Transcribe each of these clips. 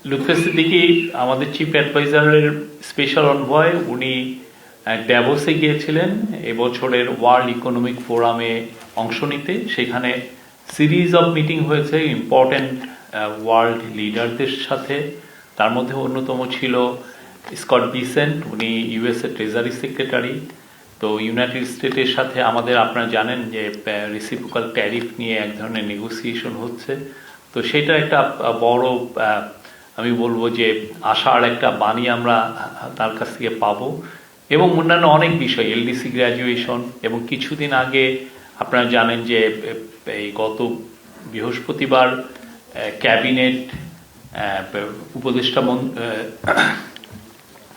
লুৎফর সিদ্দিকী আমাদের chief অ্যাডভাইজারের special envoy, উনি ড্যাভোসে গিয়েছিলেন এবছরের ওয়ার্ল্ড ইকোনমিক ফোরামে অংশ নিতে। সেখানে সিরিজ অফ মিটিং হয়েছে ইম্পর্টেন্ট ওয়ার্ল্ড লিডারদের সাথে। তার মধ্যে অন্যতম ছিল স্কট বিসেন্ট, উনি ইউএসএ ট্রেজারি সেক্রেটারি। তো ইউনাইটেড স্টেটের সাথে আমাদের, আপনারা জানেন যে রেসিপ্রোকাল ট্যারিফ নিয়ে এক ধরনের নেগোসিয়েশন হচ্ছে। তো সেটা একটা বড়, আমি বলবো যে আশার একটা বাণী আমরা তার কাছ থেকে পাবো। এবং অন্যান্য অনেক বিষয়, এলডিসি গ্র্যাজুয়েশন, এবং কিছুদিন আগে আপনারা জানেন যে এই গত বৃহস্পতিবার ক্যাবিনেট উপদেষ্টা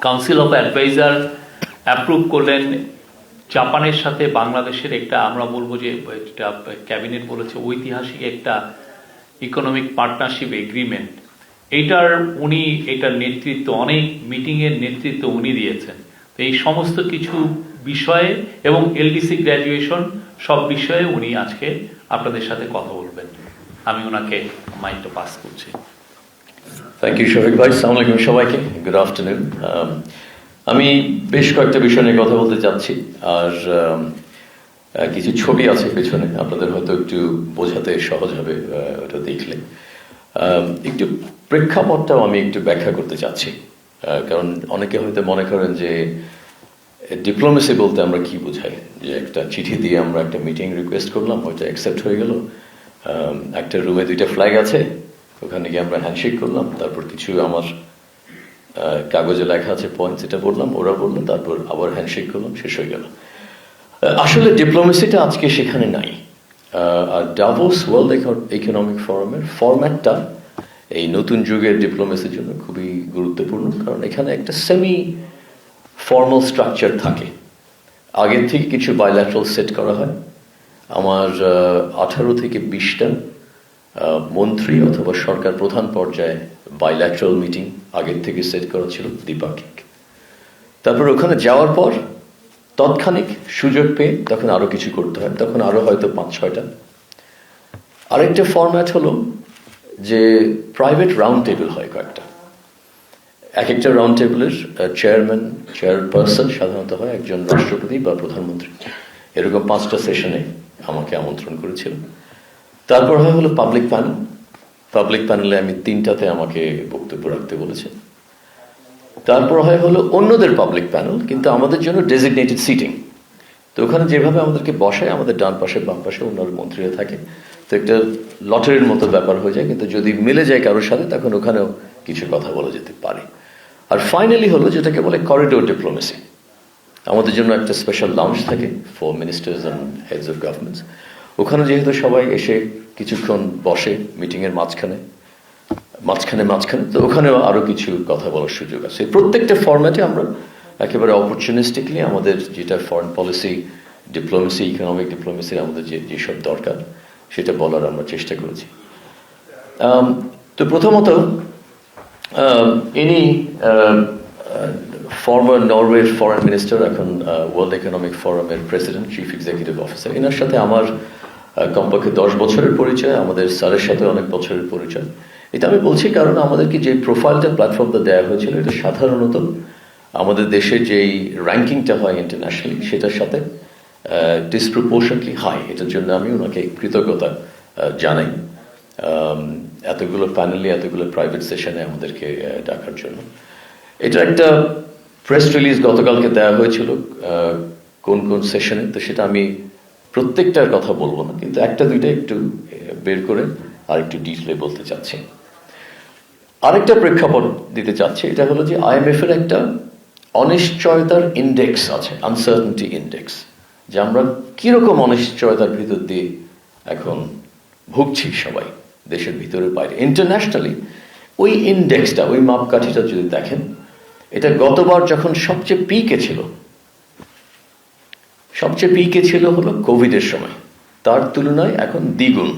কাউন্সিল অফ অ্যাডভাইজার অ্যাপ্রুভ করলেন জাপানের সাথে বাংলাদেশের একটা, আমরা বলবো যে এটা ক্যাবিনেট বলেছে ঐতিহাসিক একটা ইকোনমিক পার্টনারশিপ এগ্রিমেন্ট। এটার নেতৃত্ব, অনেক মিটিংয়ের নেতৃত্ব উনি দিয়েছেন। তো এই সমস্ত কিছু বিষয়ে এবং এলডিসি গ্র্যাজুয়েশন সব বিষয়ে উনি আজকে আপনাদের সাথে কথা বলবেন। আমি ওনাকে মাইকটা পাস করছি। থ্যাংক ইউ শফিক ভাই। আসসালামু আলাইকুম সবাইকে, গুড আফটারনুন। আমি বেশ কয়েকটা বিষয় নিয়ে কথা বলতে চাচ্ছি, আর কিছু ছবি আছে পেছনে, আপনাদের হয়তো একটু বোঝাতে সহজ হবে ওটা দেখলে। একটু প্রেক্ষাপটটাও আমি একটু ব্যাখ্যা করতে চাচ্ছি, কারণ অনেকে হয়তো মনে করেন যে ডিপ্লোমেসি বলতে আমরা কি বোঝাই, যে একটা চিঠি দিয়ে আমরা একটা মিটিং রিকোয়েস্ট করলাম, হয়তো অ্যাকসেপ্ট হয়ে গেল, একটা রুমে 2টা ফ্ল্যাগ আছে, ওখানে গিয়ে আমরা হ্যান্ডশেক করলাম, তারপর কিছু আমার কাগজে লেখা আছে পয়েন্টস, এটা বললাম, ওরা বললো, তারপর আবার হ্যান্ডশেক করলাম, শেষ হয়ে গেল। আসলে ডিপ্লোমেসিটা আজকে সেখানে নাই। আর ডাভোস ওয়ার্ল্ড ইকোনমিক ফোরামের ফরম্যাটটা এই নতুন যুগের ডিপ্লোমেসির জন্য খুবই গুরুত্বপূর্ণ, কারণ এখানে একটা সেমি ফর্মাল স্ট্রাকচার থাকে। আগের থেকে কিছু বাইল্যাটারাল সেট করা হয়। আমার 18 থেকে 20টা মন্ত্রী অথবা সরকার প্রধান পর্যায়ে বাইল্যাটারাল মিটিং আগের থেকে সেট করা ছিল, দ্বিপাক্ষিক। তারপর ওখানে যাওয়ার পর তৎক্ষণিক সুযোগ পেয়ে তখন আরো কিছু করতে হয়, তখন আরো হয়তো 5-6টা। আরেকটা ফরম্যাট হলো যে প্রাইভেট রাউন্ড টেবিল হয় কয়েকটা। এক একটা রাউন্ড টেবিলের চেয়ারপারসন সাধারণত হয় একজন রাষ্ট্রপতি বা প্রধানমন্ত্রী। এরকম 5টা সেশনে আমাকে আমন্ত্রণ করেছিল। তারপর হলো পাবলিক প্যানেল। পাবলিক প্যানেলে আমি 3টাতে আমাকে বক্তব্য রাখতে বলেছে। তারপর হলো অন্যদের পাবলিক প্যানেল, কিন্তু আমাদের জন্য ডেজিগনেটেড সিটিং। তো ওখানে যেভাবে আমাদেরকে বসায়, আমাদের ডান পাশে বাম পাশে অন্যান্য মন্ত্রীরা থাকে, তো একটা লটারির মতো ব্যাপার হয়ে যায়, কিন্তু যদি মিলে যায় কারোর সাথে তখন ওখানেও কিছু কথা বলা যেতে পারে। আর ফাইনালি হলো যেটাকে বলে করিডোর ডিপ্লোমেসি। আমাদের জন্য একটা স্পেশাল লাউঞ্জ থাকে for ministers and heads of governments. ওখানে যেহেতু সবাই এসে কিছুক্ষণ বসে মিটিংয়ের মাঝখানে, তো ওখানেও আরো কিছু কথা বলার সুযোগ আছে। প্রত্যেকটা ফরম্যাটে আমরা একেবারে অপরচুনিস্টিকলি আমাদের যেটা ফরেন পলিসি, ডিপ্লোমেসি, ইকোনমিক ডিপ্লোমেসির আমাদের যেসব দরকার সেটা বলার আমরা চেষ্টা করেছি। তো প্রথমত ইনি ফর্মার নরওয়ের ফরেন মিনিস্টার, এখন ওয়ার্ল্ড ইকোনমিক ফোরামের প্রেসিডেন্ট, চিফ এক্সিকিউটিভ অফিসার। এনার সাথে আমার কমপক্ষে 10 বছরের পরিচয়, আমাদের স্যারের সাথে অনেক বছরের পরিচয়। এটা আমি বলছি কারণ আমাদেরকে যে প্রোফাইলটা, প্ল্যাটফর্মটা দেওয়া হয়েছিল, এটা সাধারণত আমাদের দেশে যেই র্যাঙ্কিংটা হয় ইন্টারন্যাশনালি সেটার সাথে ডিসপ্রপোর্শনলি হাই। এটার জন্য আমি ওনাকে কৃতজ্ঞতা জানাই, এতগুলো প্যানেলে, এতগুলো প্রাইভেট সেশনে আমাদেরকে ডাকার জন্য। এটা একটা প্রেস রিলিজ গতকালকে দেওয়া হয়েছিল কোন কোন সেশনে, তো সেটা আমি প্রত্যেকটার কথা বলবো না, কিন্তু 1-2টা একটু বের করে আর একটু ডিটেলে বলতে চাচ্ছি। আরেকটা প্রেক্ষাপট দিতে চাচ্ছি, এটা হলো যে IMF এর একটা অনিশ্চয়তার ইন্ডেক্স আছে, আনসার্টেনিটি ইন্ডেক্স, যে আমরা কিরকম অনিশ্চয়তার ভিতর দিয়ে এখন ভুগছি সবাই, দেশের ভিতরে বাইরে। ইন্টারন্যাশনালি ওই ইন্ডেক্সটা, ওই মাপকাঠিটা যদি দেখেন, এটা গতবার যখন সবচেয়ে পিকে ছিল হলো কোভিডের সময়, তার তুলনায় এখন দ্বিগুণ,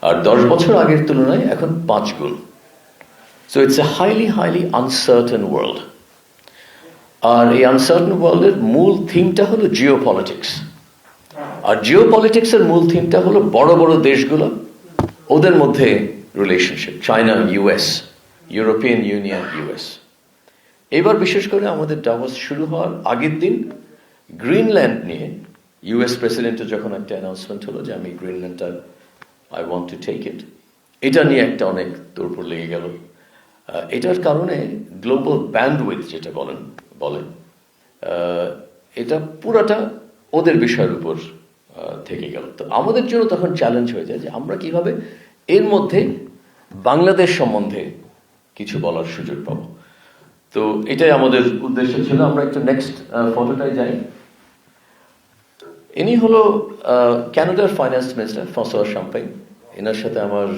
আর 10 বছর আগের তুলনায় এখন 5 গুণ। So it's a highly uncertain world. আর এই আনসার্টেন ওয়ার্ল্ডের মূল থিমটা হলো জিওপলিটিক্স। আর জিওপলিটিক্সের মূল থিমটা হলো বড় বড় দেশগুলো, ওদের মধ্যে relationship, China, US, European union, US. এবার বিশেষ করে আমাদের ডাভোস শুরু হওয়ার আগের দিন গ্রিনল্যান্ড নিয়ে ইউএস প্রেসিডেন্টের যখন একটা অ্যানাউন্সমেন্ট হলো যে আমি গ্রিনল্যান্ডটা I want to take it, এটা নিয়ে একটা অনেক তোড়ফোড় লেগে গেল। এটার কারণে গ্লোবাল ব্যান্ডউইথ যেটা বলেন এটা পুরাটা ওদের বিষয়ের উপর থেকে গেল। তো আমাদের জন্য তখন চ্যালেঞ্জ হয়ে যায় যে আমরা কিভাবে এর মধ্যে বাংলাদেশ সম্বন্ধে কিছু বলার সুযোগ পাবো। তো এটাই আমাদের উদ্দেশ্য ছিল। আমরা একটু নেক্সট ফটোটায় যাই। ইনি হলো ক্যানাডার ফাইন্যান্স মিনিস্টার ফ্রাঁসোয়া শাম্পেইন। এনার সাথে আমার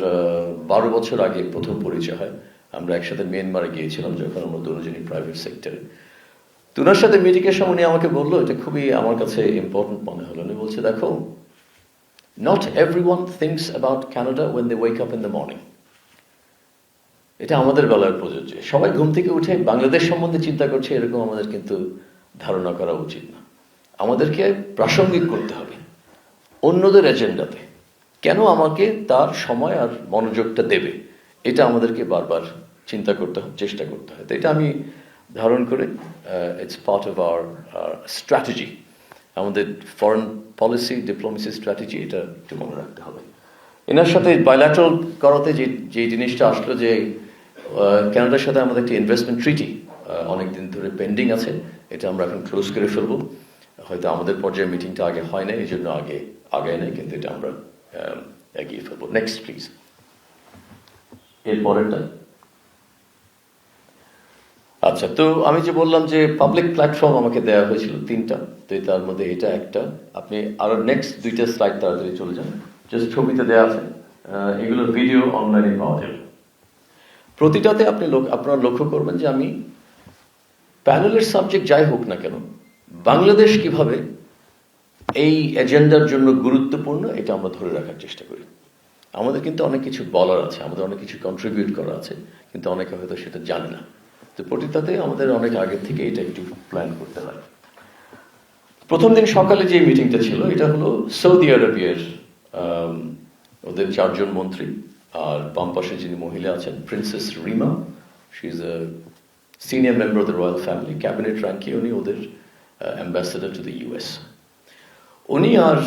12 বছর আগে প্রথম পরিচয় হয়। আমরা একসাথে মিয়ানমারে গিয়েছিলাম যখন আমরা দুজনই প্রাইভেট সেক্টরে। তো ওনার সাথে মিটিংয়ের সময় উনি আমাকে বললো, এটা খুবই আমার কাছে ইম্পর্টেন্ট মনে হলো। উনি বলছে, দেখো, not everyone thinks about Canada when they wake up in the morning. এটা আমাদের বেলায় প্রযোজ্য। সবাই ঘুম থেকে উঠে বাংলাদেশ সম্বন্ধে চিন্তা করছে, এরকম আমাদের কিন্তু ধারণা করা উচিত না। আমাদেরকে প্রাসঙ্গিক করতে হবে অন্যদের এজেন্ডাতে। কেন আমাকে তার সময় আর মনোযোগটা দেবে, এটা আমাদেরকে বারবার চিন্তা করতে হয়, চেষ্টা করতে হয়। তো এটা আমি ধারণ করে it's part of our strategy, আমাদের ফরেন পলিসি ডিপ্লোমেসি স্ট্র্যাটেজি, এটা একটু মনে রাখতে হবে। এনার সাথে বাইল্যাটারাল করাতে যে জিনিসটা আসলো যে কানাডার সাথে আমাদের একটি ইনভেস্টমেন্ট ট্রিটি অনেকদিন ধরে পেন্ডিং আছে, এটা আমরা এখন ক্লোজ করে ফেলবো। হয়তো আমাদের পর্যায়ে মিটিংটা আগে হয় না, এই জন্য আগে নেই, কিন্তু এটা আমরা এগিয়ে ফেলবো। Next please. এর পরেরটা। আচ্ছা, তো আমি যে বললাম যে পাবলিক প্ল্যাটফর্ম আমাকে দেওয়া হয়েছিল 3টা, তো তার মধ্যে এটা একটা। আপনি আরো নেক্সট 2টা স্লাইড তাড়াতাড়ি চলে যান। জাস্ট ছবিতে দেওয়া আছে, এগুলো ভিডিও অনলাইনে পাওয়া যাবে। প্রতিটাতে আপনারা লক্ষ্য করবেন যে আমি প্যানেলের সাবজেক্ট যাই হোক না কেন, বাংলাদেশ কিভাবে এই এজেন্ডার জন্য গুরুত্বপূর্ণ, এটা আমরা ধরে রাখার চেষ্টা করি। আমাদের কিন্তু অনেক কিছু বলার আছে, আমাদের অনেক কিছু কন্ট্রিবিউট করা আছে, কিন্তু অনেকে হয়তো সেটা জানে না। তো প্রতিটাতে আমাদের অনেক আগে থেকে এটা একটু প্ল্যান করতে হয়। প্রথম দিন সকালে যে মিটিংটা ছিল, এটা হলো সৌদি আরবিয়ার ওদের 4 জন মন্ত্রী, আর বাম পাশে যিনি মহিলা আছেন princess Reema, she is a senior member of the royal family, cabinet র্যাঙ্কে উনি ওদের অ্যাম্বাসেডর টু দ্য ইউএস। উনি আর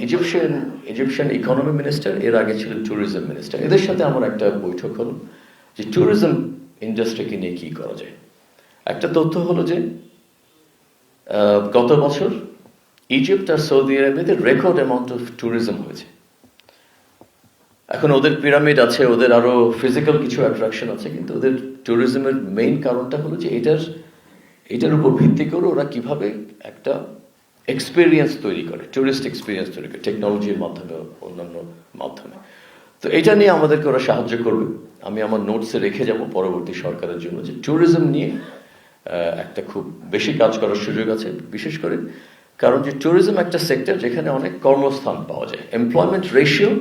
ইজিপশিয়ান ইকোনমি মিনিস্টার, এর আগে ছিলেন ট্যুরিজম মিনিস্টার। এদের সাথে আমার একটা বৈঠক হলো যে ট্যুরিজম ইন্ডাস্ট্রিকে নিয়ে কি করা যায়। একটা তথ্য হলো যে গত বছর ইজিপ্ট আর সৌদি আরবিয়াতে রেকর্ড অ্যামাউন্ট অফ ট্যুরিজম হয়েছে। এখন ওদের পিরামিড আছে, ওদের আরো ফিজিক্যাল কিছু অ্যাট্রাকশন আছে, কিন্তু ওদের ট্যুরিজমের মেইন কারণটা হলো যে এটার উপর ভিত্তি করে ওরা কিভাবে একটা এক্সপিরিয়েন্স তৈরি করে, ট্যুরিস্ট এক্সপিরিয়েন্স তৈরি করে টেকনোলজির মাধ্যমে, অন্যান্য মাধ্যমে। তো এটা নিয়ে আমাদেরকে ওরা সাহায্য করবে। আমি আমার নোটসে রেখে যাব পরবর্তী সরকারের জন্য যে ট্যুরিজম নিয়ে একটা খুব বেশি কাজ করার সুযোগ আছে, বিশেষ করে কারণ যে ট্যুরিজম একটা সেক্টর যেখানে অনেক কর্মস্থান পাওয়া যায়। এমপ্লয়মেন্ট রেশিও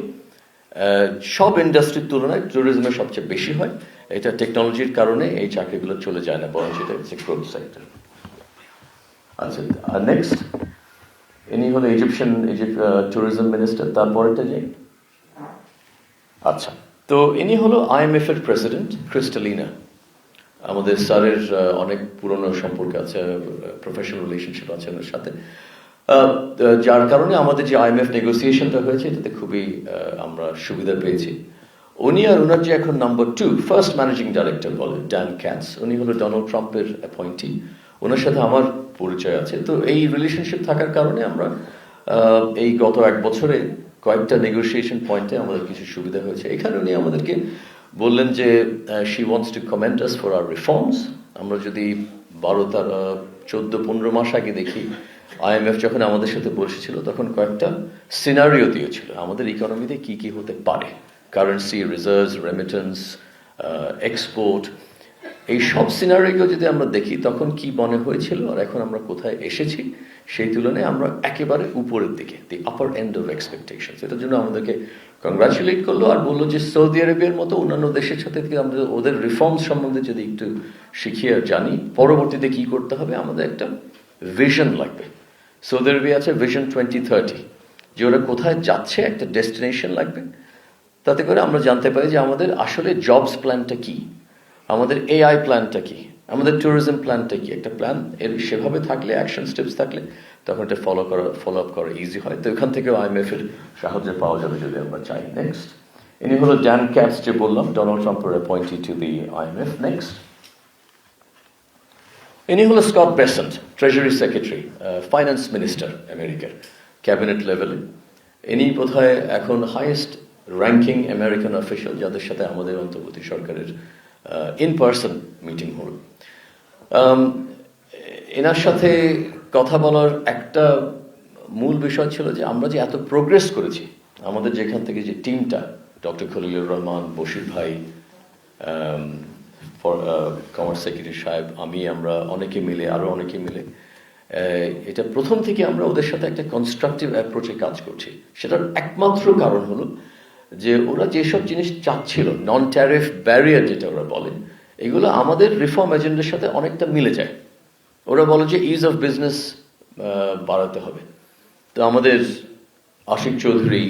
সব ইন্ডাস্ট্রির তুলনায় ট্যুরিজমের সবচেয়ে বেশি হয়। এটা টেকনোলজির কারণে এই চাকরিগুলো চলে যায় না, বরং সেটা হচ্ছে গ্রোথ সেক্টর। আচ্ছা, নেক্সট। ইনি হলো ইজিপ্ট ট্যুরিজম মিনিস্টার। তারপরেটা যাই। আচ্ছা, তো ইনি হলো IMF এর প্রেসিডেন্ট ক্রিস্টালিনা। আমাদের স্যারের অনেক পুরনো সম্পর্ক আছে, প্রফেশনাল রিলেশনশিপ আছে ওনার সাথে, যার কারণে আমাদের যে IMF নেগোসিয়েশনটা হয়েছে এটাতে খুবই আমরা সুবিধা পেয়েছি। উনি আর ওনার যে এখন নাম্বার 2 ফার্স্ট ম্যানেজিং ডাইরেক্টর বলে ড্যান ক্যাটস, উনি হলো ডোনাল্ড ট্রাম্পের অ্যাপয়েন্টি। ওনার সাথে আমার পরিচয় আছে। তো এই রিলেশনশিপ থাকার কারণে আমরা এই গত 1 বছরে কয়েকটা নেগোসিয়েশন পয়েন্টে আমাদের কিছু সুবিধা হয়েছে। এখানে উনি আমাদেরকে বললেন যে she wants to commend us for our reforms. আমরা যদি 14-15 মাস আগে দেখি, IMF যখন আমাদের সাথে বসেছিল তখন কয়েকটা সিনারিও দিয়েছিল আমাদের ইকোনমিতে কি কি হতে পারে, কারেন্সি, রিজার্ভস, রেমিটেন্স, এক্সপোর্ট, এই সব সিনারিও যদি আমরা দেখি তখন কি মনে হয়েছিল আর এখন আমরা কোথায় এসেছি সেই তুলনায় আমরা একেবারে উপরের দিকে, দি আপার এন্ড অফ এক্সপেকটেশনস। এটার জন্য আমাদেরকে কংগ্রাচুলেট করলো আর বললো যে সৌদি আরবের মতো অন্যান্য দেশের সাথে আমরা ওদের রিফর্মস সম্বন্ধে যদি একটু শিখিয়ে জানি, পরবর্তীতে কি করতে হবে, আমাদের একটা ভিশন লাগবে। সৌদি আরবিয়া আছে ভিশন 2030, যে ওরা কোথায় যাচ্ছে, একটা ডেস্টিনেশন লাগবে। তাতে করে আমরা জানতে পারি যে আমাদের আসলে জবস প্ল্যানটা কি। আমাদের এআই প্ল্যানটা কি, আমাদের ট্যুরিজম প্ল্যানটা কি, একটা প্ল্যান এর সেভাবে থাকলে, অ্যাকশন স্টেপস থাকলে তখন এটা ফলো আপ করা ইজি হয়। তো এখান থেকে IMF এর সাহায্য পাওয়া যাবে যদি আমরা চাই। নেক্সট, ইনি হলো ড্যান ক্যাটস, যে বললাম ডোনাল্ড ট্রাম্পের appointee to the IMF। Next, ইনি হলো Scott Bessent, treasury secretary, finance minister আমেরিকার, ক্যাবিনেট লেভেলে। ইনি বোধহয় এখন হাইয়েস্ট র্যাঙ্কিং আমেরিকান অফিসিয়াল যাদের সাথে আমাদের অন্তর্বর্তী সরকারের ইন পার্সন মিটিং হল। এনার সাথে কথা বলার একটা মূল বিষয় ছিল যে আমরা যে এত প্রোগ্রেস করেছি, আমাদের যেখান থেকে যে টিমটা, ডক্টর খলিলুর রহমান, বশির ভাই, কমার্স সেক্রেটারি সাহেব, আমরা অনেকে মিলে, আরো অনেকে মিলে, এটা প্রথম থেকে আমরা ওদের সাথে একটা কনস্ট্রাকটিভ অ্যাপ্রোচে কাজ করছি। সেটার একমাত্র কারণ হলো যে ওরা যেসব জিনিস চাচ্ছিল, নন ট্যারিফ ব্যারিয়ার যেটা ওরা বলে, এগুলো আমাদের রিফর্ম এজেন্ডার সাথে অনেকটা মিলে যায়। ওরা বলে যে ইজ অফ বিজনেস বাড়াতে হবে। তো আমাদের আশিক চৌধুরী,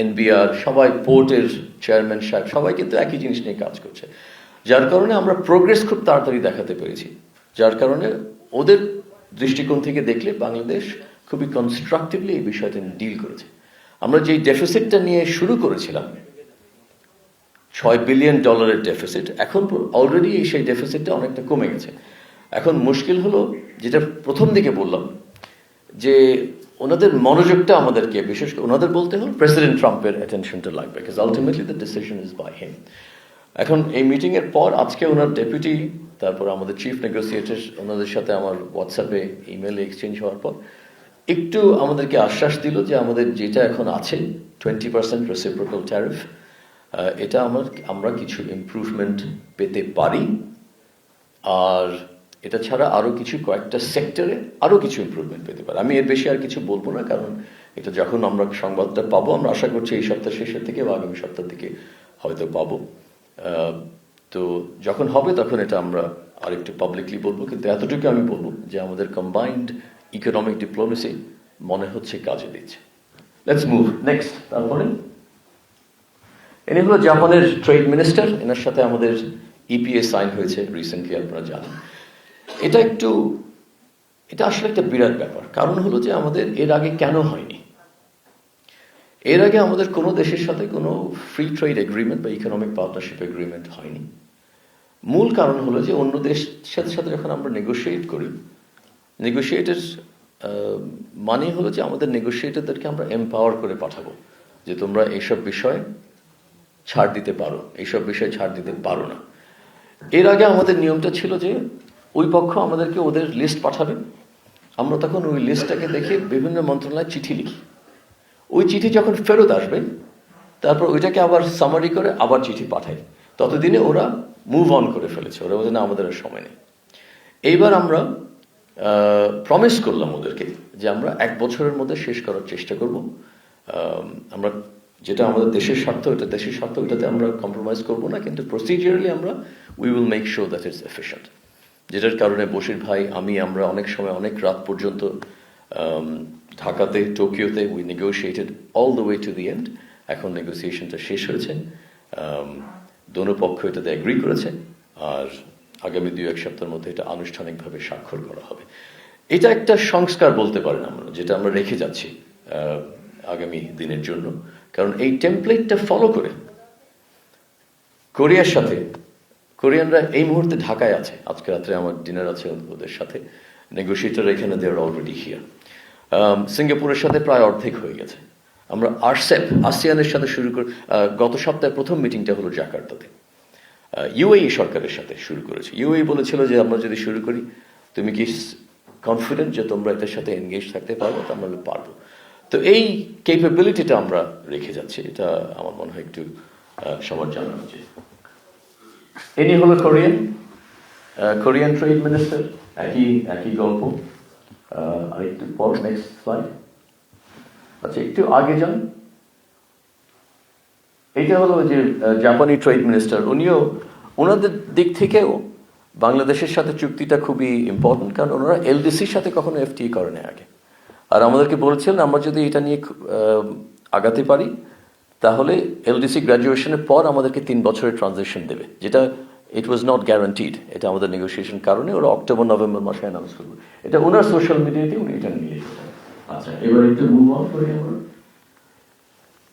NBR, সবাই, পোর্টের চেয়ারম্যান সাহেব, সবাই কিন্তু একই জিনিস নিয়ে কাজ করছে, যার কারণে আমরা প্রোগ্রেস খুব তাড়াতাড়ি দেখাতে পেরেছি। যার কারণে ওদের দৃষ্টিকোণ থেকে দেখলে বাংলাদেশ খুবই কনস্ট্রাকটিভলি এই বিষয়টা ডিল করেছে। আমরা যেই ডেফিসিটটা নিয়ে শুরু করেছিলাম, $6 বিলিয়ন ডেফিসিট, এখন অলরেডি সেই ডেফিসিটটা অনেকটা কমে গেছে। এখন মুশকিল হলো, যেটা প্রথম দিকে বললাম, যে ওনাদের মনোযোগটা আমাদেরকে, বিশেষ করে ওনাদের বলতে হলো প্রেসিডেন্ট ট্রাম্পের অ্যাটেনশনটা লাগবে, because ultimately the decision is by him. এখন এই মিটিং এর পর আজকে ওনার ডেপুটি, তারপর আমাদের চিফ নেগোসিয়েটর, ওনাদের সাথে আমার হোয়াটসঅ্যাপে ইমেলে এক্সচেঞ্জ হওয়ার পর একটু আমাদেরকে আশ্বাস দিল যে আমাদের যেটা এখন আছে 20% রেসিপ্রোকাল ট্যারিফ, এটা আমরা কিছু ইমপ্রুভমেন্ট পেতে পারি, আর এটা ছাড়া আরো কিছু কয়েকটা সেক্টরে আরো কিছু ইমপ্রুভমেন্ট পেতে পারি। আমি এর বেশি আর কিছু বলবো না, কারণ এটা যখন আমরা সংবাদটা পাবো, আমরা আশা করছি এই সপ্তাহ শেষের থেকে বা আগামী সপ্তাহ থেকে হয়তো পাবো। তো যখন হবে তখন এটা আমরা আরেকটু পাবলিকলি বলবো, কিন্তু এতটুকু আমি বলবো যে আমাদের কম্বাইন্ড ইকোনমিক ডিপ্লোমেসি মনে হচ্ছে কাজে দিচ্ছে। Let's move next. তারপরে ইনি হলো জাপানের ট্রেড মিনিস্টার, এনার সাথে আমাদের EPA সাইন হয়েছে রিসেন্টলি, আপনারা জানেন। এটা আসলে একটা বিরাট ব্যাপার। কারণ হলো যে আমাদের এর আগে কেন হয়নি, এর আগে আমাদের কোনো দেশের সাথে কোনো ফ্রি ট্রেড এগ্রিমেন্ট বা ইকোনমিক পার্টনারশিপ এগ্রিমেন্ট হয়নি। মূল কারণ হলো যে অন্য দেশের সাথে যখন আমরা নেগোশিয়েট করি, নেগোশিয়েটের মানে হলো যে আমাদের নেগোশিয়েটারদেরকে আমরা এম্পাওয়ার করে পাঠাবো যে তোমরা এইসব বিষয়ে ছাড় দিতে পারো, এইসব বিষয়ে ছাড় দিতে পারো না। এর আগে আমাদের নিয়মটা ছিল যে ওই পক্ষ আমাদেরকে ওদের লিস্ট পাঠাবে, আমরা তখন ওই লিস্টটাকে দেখে বিভিন্ন মন্ত্রণালয়ে চিঠি লিখি। ওই চিঠি যখন ফেরত আসবে, তারপর ওইটাকে আবার সামারি করে আবার চিঠি পাঠাই। ততদিনে ওরা মুভ অন করে ফেলেছে, ওরা বলছে না আমাদের আর সময় নেই। এইবার আমরা প্রমিস করলাম ওদেরকে যে আমরা 1 বছরের মধ্যে শেষ করার চেষ্টা করব। আমরা যেটা আমাদের দেশের স্বার্থ, এটা দেশের স্বার্থ, এটাতে আমরা কম্প্রোমাইজ করব না, কিন্তু procedurally we will make sure that it's efficient. যেটার কারণে বশির ভাই, আমরা অনেক সময় অনেক রাত পর্যন্ত ঢাকাতে, টোকিওতে we negotiated all the way to the end. এখন নেগোসিয়েশনটা শেষ হয়েছে, দোনো পক্ষ এটাতে এগ্রি করেছে, আর আগামী 2-1 সপ্তাহের মধ্যে এটা আনুষ্ঠানিকভাবে স্বাক্ষর করা হবে। এটা একটা সংস্কার বলতে পারেন আমরা, যেটা আমরা রেখে যাচ্ছি আগামী দিনের জন্য। কারণ এই টেমপ্লেটটা ফলো করে কোরিয়ার সাথে, কোরিয়ানরা এই মুহূর্তে ঢাকায় আছে, আজকে রাত্রে আমার ডিনার আছে ওদের সাথে, নেগোশিয়েটর এখানে দে আর অলরেডি হিয়ার। সিঙ্গাপুরের সাথে প্রায় অর্ধেক হয়ে গেছে। আমরা আসিয়ানের সাথে শুরু করে, গত সপ্তাহে প্রথম মিটিংটা হলো জাকার্তাতে। UAE সরকারের সাথে শুরু করেছি। UAE বলেছিল যে আমরা যদি শুরু করি, তুমি কি কনফিডেন্ট যে তোমরা এটার সাথে এনগেজ থাকতে পারবো? তো আমরা পারবো। তো এই ক্যাপাবিলিটিটা আমরা রেখে যাচ্ছি, এটা আমার মনে হয় একটু সবার জানা উচিত। ইনি হলো কোরিয়ান ট্রেড মিনিস্টার, একই গল্প। আরেকটু পর, নেক্সট স্লাইড। আচ্ছা, একটু আগে যান। এটা হলো যে জাপানি ট্রেড মিনিস্টার, ওনাদের দিক থেকেও বাংলাদেশের সাথে চুক্তিটা খুবই ইম্পর্টেন্ট, কারণ ওনারা LDCর সাথে কখনো FTA করেনি আগে। আর আমাদেরকে বলেছিলেন আমরা যদি এটা নিয়ে আগাতে পারি, তাহলে LDC গ্র্যাজুয়েশনের পর আমাদেরকে 3 বছরের ট্রানজিশন দেবে, যেটা ইট ওয়াজ নট গ্যারান্টিড। এটা আমাদের নেগোসিয়েশন কারণে ওরা অক্টোবর নভেম্বর মাসে অ্যানাউন্স করবে। এটা ওনার সোশ্যাল মিডিয়াতে উনি এটা নিয়ে এসেছেন। আচ্ছা, এবার একটু মুভ অন করি আমরা।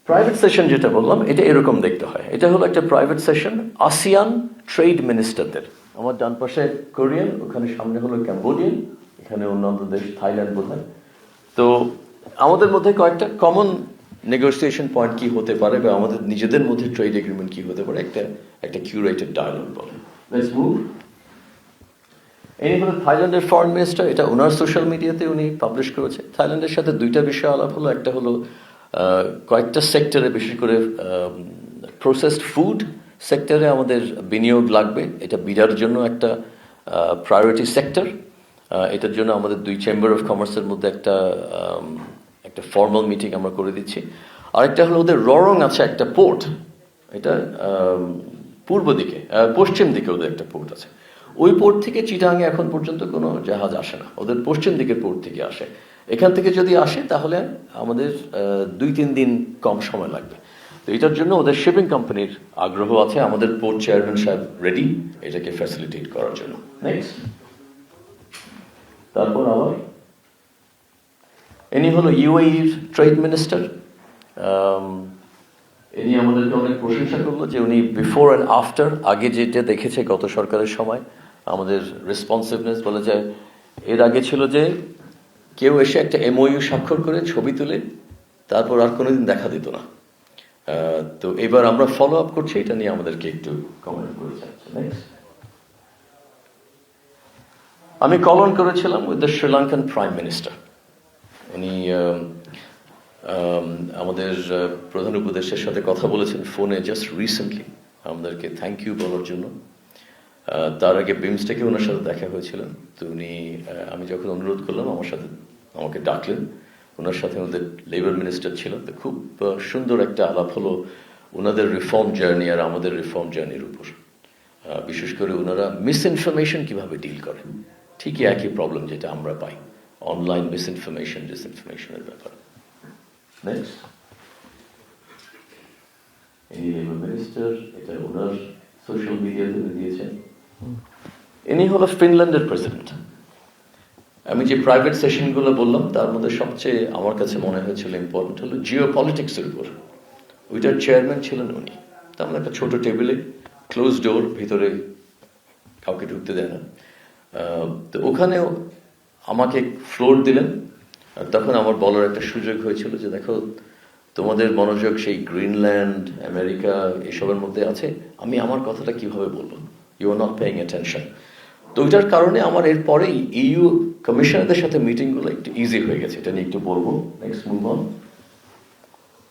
প্রাইভেট সেশন যেটা বললাম, এটা এরকম দেখতে হয়। এটা হলো একটা প্রাইভেট সেশন আসিয়ান ট্রেড মিনিস্টারদের। আমার ডান পাশে কোরিয়ান, ওখানে সামনে হলো ক্যাম্বোডিয়ান, এখানে অন্যান্য দেশ থাইল্যান্ড বোধহয়। তো আমাদের মধ্যে কয়েকটা কমন নেগোসিয়েশন পয়েন্ট কি হতে পারে, বা আমাদের নিজেদের মধ্যে ট্রেড এগ্রিমেন্ট কি হতে পারে, একটা কিউরেটেড ডায়ালগ বলে। Let's move. ইনি হলো থাইল্যান্ডের ফরেন মিনিস্টার। এটা ওনার সোশ্যাল মিডিয়াতে উনি পাবলিশ করেছে। থাইল্যান্ডের সাথে দুইটা বিষয় আলাপ হলো। একটা হলো কয়েকটা সেক্টরে, বিশেষ করে প্রসেসড ফুড সেক্টরে আমাদের বিনিয়োগ লাগবে। এটা বিরার জন্য একটা প্রায়োরিটি সেক্টর। এটার জন্য আমাদের দুই চেম্বার অফ কমার্সের মধ্যে একটা ফর্মাল মিটিং আমরা করে দিচ্ছি। আরেকটা হলো ওদের ররং আছে একটা পোর্ট, এটা পূর্ব দিকে, পশ্চিম দিকে ওদের একটা পোর্ট আছে। ওই পোর্ট থেকে চিটাগাংয়ে এখন পর্যন্ত কোনো জাহাজ আসে না, ওদের পশ্চিম দিকের পোর্ট থেকে আসে। এখান থেকে যদি আসে তাহলে আমাদের 2-3 দিন কম সময় লাগবে। তো এটার জন্য ওদের শিপিং কোম্পানির আগ্রহ আছে। আমাদের পোর্ট চেয়ারম্যান সাহেব রেডি এটাকে ফ্যাসিলিটেট করার জন্য। নেক্সট, তারপর আবার ইনি হলো ইউএইর ট্রেড মিনিস্টার। ইনি আমাদেরকে অনেক প্রশংসা করলো যে উনি বিফোর অ্যান্ড আফটার, আগে যেটা দেখেছে গত সরকারের সময় আমাদের রেসপন্সিভনেস বলে যায়, এর আগে ছিল যে কেউ এসে একটা এমওইউ স্বাক্ষর করে ছবি তুলে তারপর আর কোনোদিন দেখা দিত না। তো এবার আমরা ফলো আপ করছি, এটা নিয়ে আমাদেরকে একটু কমেন্ট করে যাচ্ছে। নেক্সট, আমি কল অন করেছিলাম with the Sri Lankan prime minister. উনি আমাদের প্রধান উপদেষ্টার সাথে কথা বলেছেন ফোনে জাস্ট রিসেন্টলি, আমাদেরকে থ্যাংক ইউ বলার জন্য। তার আগে বিমস্টেকে ওনার সাথে দেখা হয়েছিল। তো উনি, আমি যখন অনুরোধ করলাম আমাকে ডাকলেন। ওনার সাথে ওদের লেবার মিনিস্টার ছিল। তো খুব সুন্দর একটা আলাপ হলো ওনাদের রিফর্ম জার্নি আর আমাদের রিফর্ম জার্নির উপর। বিশেষ করে ওনারা মিস ইনফরমেশন কিভাবে ডিল করেন, ঠিকই একই প্রবলেম যেটা আমরা পাই, অনলাইন মিস ইনফরমেশন, ডিসইনফরমেশনের ব্যাপার। নেক্সট, এই লেবার মিনিস্টার, এটা ওনার সোশ্যাল মিডিয়াতে দিয়েছেন। ইনি হলো ফিনল্যান্ডের প্রেসিডেন্ট। আমি যে প্রাইভেট সেশনগুলো বললাম তার মধ্যে সবচেয়ে আমার কাছে মনে হয়েছিল ইম্পর্টেন্ট হলো জিও পলিটিক্সের উপর। ওইটার চেয়ারম্যান ছিলেন উনি। তার মানে একটা ছোট টেবিলে, ক্লোজ ডোর, ভিতরে কাউকে ঢুকতে দেয় না। তো ওখানেও আমাকে ফ্লোর দিলেন। আর তখন আমার বলার একটা সুযোগ হয়েছিল যে দেখো, তোমাদের মনোযোগ সেই গ্রিনল্যান্ড, আমেরিকা এসবের মধ্যে আছে, আমি আমার কথাটা কিভাবে বলবো, you are not paying attention. তো ওইটার কারণে আমার এরপরেই ইউ কমিশনারদের সাথে মিটিংগুলো একটু ইজি হয়ে গেছে, এটা নিয়ে একটু বলবো। Next move on.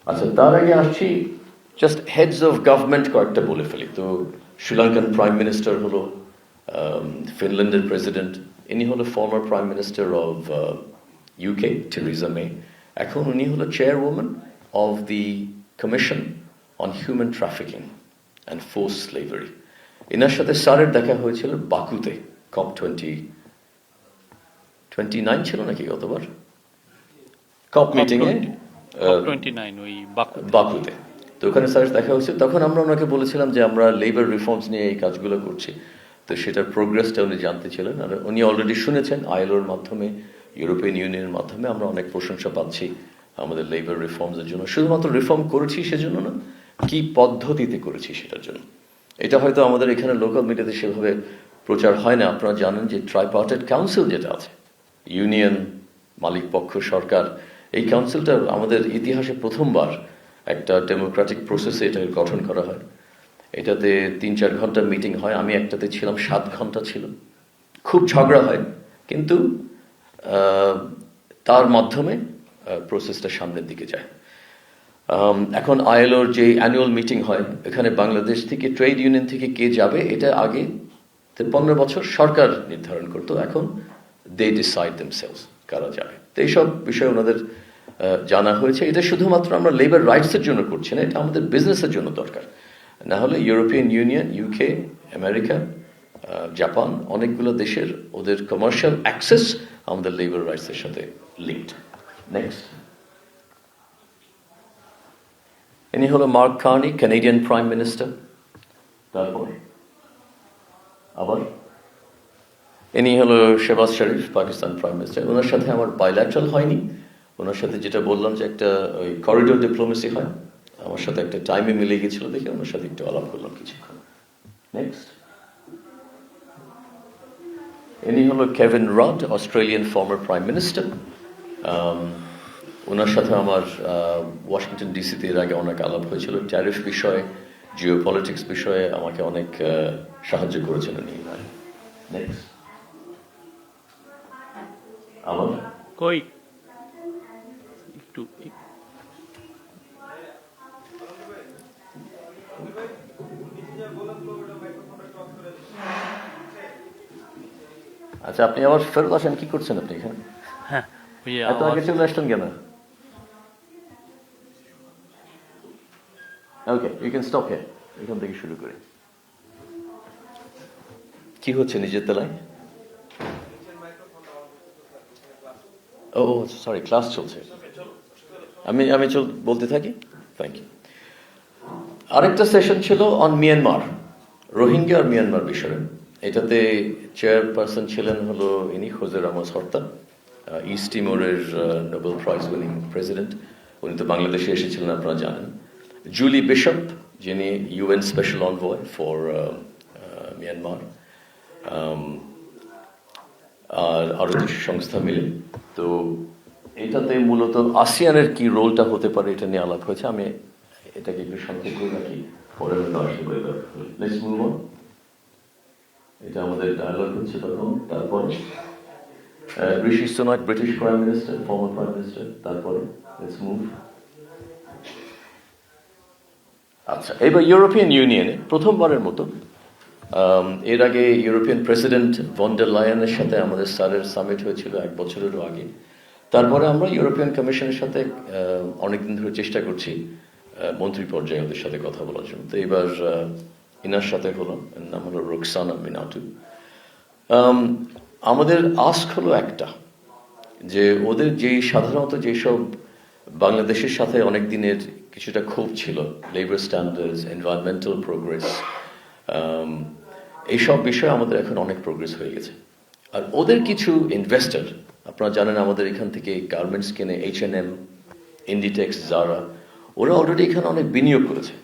আচ্ছা, তার আগে আসছি জাস্ট হেডস অফ গভর্নমেন্ট কয়েকটা বলে ফেলি। তো শ্রীলঙ্কান প্রাইম মিনিস্টার হলো ফিনল্যান্ডের প্রেসিডেন্ট। ইনি হলো former prime minister of UK, Theresa May. এখন উনি হলো chairwoman of the commission on human trafficking and force slavery. এনার সাথে স্যারের দেখা হয়েছিল বাকুতে, COP 29 ছিল নাকি গতবার COP মিটিংয়ে, বাকুতে। তো ওখানে স্যার দেখা হয়েছে। তখন আমরা ওনাকে বলেছিলাম যে আমরা লেবার রিফর্মস নিয়ে এই কাজগুলো করছি। তো সেটার প্রোগ্রেসটা উনি জানতে ছিলেন। আর উনি অলরেডি শুনেছেন আইএলওর মাধ্যমে, ইউরোপিয়ান ইউনিয়নের মাধ্যমে আমরা অনেক প্রশংসা পাচ্ছি আমাদের লেবার রিফর্মসের জন্য। শুধুমাত্র রিফর্ম করেছি সেজন্য না, কি পদ্ধতিতে করেছি সেটার জন্য। এটা হয়তো আমাদের এখানে লোকাল মিডিয়াতে সেভাবে প্রচার হয় না। আপনারা জানেন যে ট্রাইপার্টেড কাউন্সিল যেটা আছে, ইউনিয়ন, মালিক পক্ষ, সরকার, এই কাউন্সিলটা আমাদের ইতিহাসে প্রথমবার একটা ডেমোক্রেটিক প্রসেসে এটাকে গঠন করা হয়। এটাতে 3-4 ঘন্টা মিটিং হয়। আমি একটাতে ছিলাম, 7 ঘন্টা ছিল। খুব ঝগড়া হয়, কিন্তু তার মাধ্যমে প্রসেসটা সামনের দিকে যায়। এখন আইএলওর যে অ্যানুয়াল মিটিং হয়, এখানে বাংলাদেশ থেকে, ট্রেড ইউনিয়ন থেকে কে যাবে, এটা আগে 15 বছর সরকার নির্ধারণ করতো। এখন দে ডিসাইড দেমসেলস কারা যাবে। তো এইসব বিষয়ে ওনাদের জানা হয়েছে। এটা শুধুমাত্র আমরা লেবার রাইটসের জন্য করছি না, এটা আমাদের বিজনেসের জন্য দরকার। না হলে European union, UK, America, Japan, অনেকগুলো দেশের ওদের কমার্শিয়াল অ্যাক্সেস আমাদের লেবার রাইটসের সাথে লিঙ্কড। নেক্সট, ইনি হলো mark Carney, Canadian prime minister. তারপরে আবার ইনি হলো শেহবাজ শরীফ, পাকিস্তান প্রাইম মিনিস্টার। ওনার সাথে আমার বাইল্যাটারাল হয়নি, ওনার সাথে যেটা বললাম যে একটা ওই করিডোর ডিপ্লোমেসি হয়, আমার সাথে একটা টাইমে মিলে গেছিল দেখে ওনার সাথে একটু আলাপ করলাম কিছুক্ষণ। নেক্সট, ইনি হলো Kevin Rudd, Australian former prime minister. ওনার সাথে আমার ওয়াশিংটন ডিসিতে এর আগে অনেক আলাপ হয়েছিল, ট্যারিফ বিষয়ে, জিও পলিটিক্স বিষয়ে আমাকে অনেক সাহায্য করেছেন উনি। নেক্সট, আবার কই একটু আচ্ছা, আপনি আবার ফেরত আসেন, কি করছেন আপনি এখানে? হ্যাঁ, ওই যে এত আগে চলে আসলেন কেন? ওকে, ইউ ক্যান স্টপ হিয়ার, এখান থেকে শুরু করি। কি হচ্ছে নিজের তলায়? ও সরি, ক্লাস চলছে। আমি আমি বলতে থাকি। Thank you. আরেকটা সেশন ছিল অন মিয়ানমার, রোহিঙ্গা আর মিয়ানমার বিষয়ে। এটাতে চেয়ারপারসন ছিলেন হলো ইনি হোজে রামোস হর্তা, ইস্ট টিমোরের নোবেল প্রাইজ উইনিং প্রেসিডেন্ট। উনি তো বাংলাদেশে এসেছিলেন, আপনারা জানেন। জুলি বিশপ, যিনি UN special envoy for Myanmar, আর আরো কিছু সংস্থা মিলে। তো এটাতে মূলত আসিয়ানের কি রোলটা হতে পারে এটা নিয়ে আলাপ হয়েছে। আমি এটাকে একটু সংক্ষেপ করে রাখি, পরে লেটস মুভ অন। এটা আমাদের ডায়ালগ হচ্ছে তখন। তারপরে Rishi Sunak, British prime minister, former prime minister. তারপরে লেটস মুভ। আচ্ছা, এবার ইউরোপিয়ান ইউনিয়নে প্রথমবারের মতো, এর আগে ইউরোপিয়ান প্রেসিডেন্ট ভন ডার লায়েনের সাথে আমাদের স্যারের সামিট হয়েছিল 1 বছরেরও আগে। তারপরে আমরা ইউরোপিয়ান কমিশনের সাথে অনেকদিন ধরে চেষ্টা করছি মন্ত্রী পর্যায়ে ওদের সাথে কথা বলার জন্য। তো এবার ইনার সাথে হলো, এর নাম হলো রোকসানা মিনাটু। আমাদের আস্ক হলো একটা, যে ওদের যেই সাধারণত যেসব বাংলাদেশের সাথে অনেক দিনের কিছুটা ক্ষোভ ছিল, লেবার স্ট্যান্ডার্ডস, এনভায়রনমেন্টাল প্রোগ্রেস, এইসব বিষয়ে আমাদের এখন অনেক প্রোগ্রেস হয়ে গেছে। আর ওদের কিছু ইনভেস্টর, আপনারা জানেন আমাদের এখান থেকে গার্মেন্টস কেনে H&M, ইন্ডিটেক্স, জারা, ওরা অলরেডি এখানে অনেক বিনিয়োগ করেছে।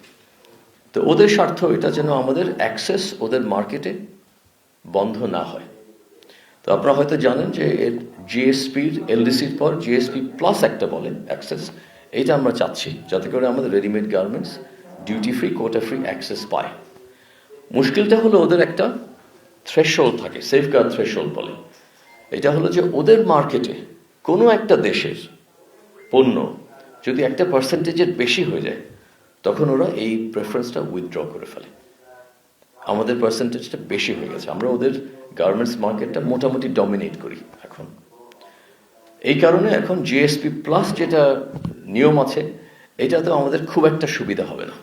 তো ওদের স্বার্থ এটা যেন আমাদের অ্যাক্সেস ওদের মার্কেটে বন্ধ না হয়। তো আপনারা হয়তো জানেন যে জিএসপির, এলডিসির পর জিএসপি প্লাস একটা বলে অ্যাক্সেস, এইটা আমরা চাচ্ছি যাতে করে আমাদের readymade garments duty free, quota free access পায়। মুশকিলটা হলো ওদের একটা থ্রেশহোল্ড থাকে, সেফগার্ড থ্রেশহোল্ড বলে। এটা হলো যে ওদের মার্কেটে কোনো একটা দেশের পণ্য যদি একটা পার্সেন্টেজের বেশি হয়ে যায়, তখন ওরা এই প্রেফারেন্সটা উইথড্র করে ফেলে। আমাদের পার্সেন্টেজটা বেশি হয়ে গেছে, আমরা ওদের গার্মেন্টস মার্কেটটা মোটামুটি ডমিনেট করি এখন। এই কারণে এখন জিএসপি প্লাস যেটা নিয়ম আছে, এটাতেও আমাদের খুব একটা সুবিধা হবে না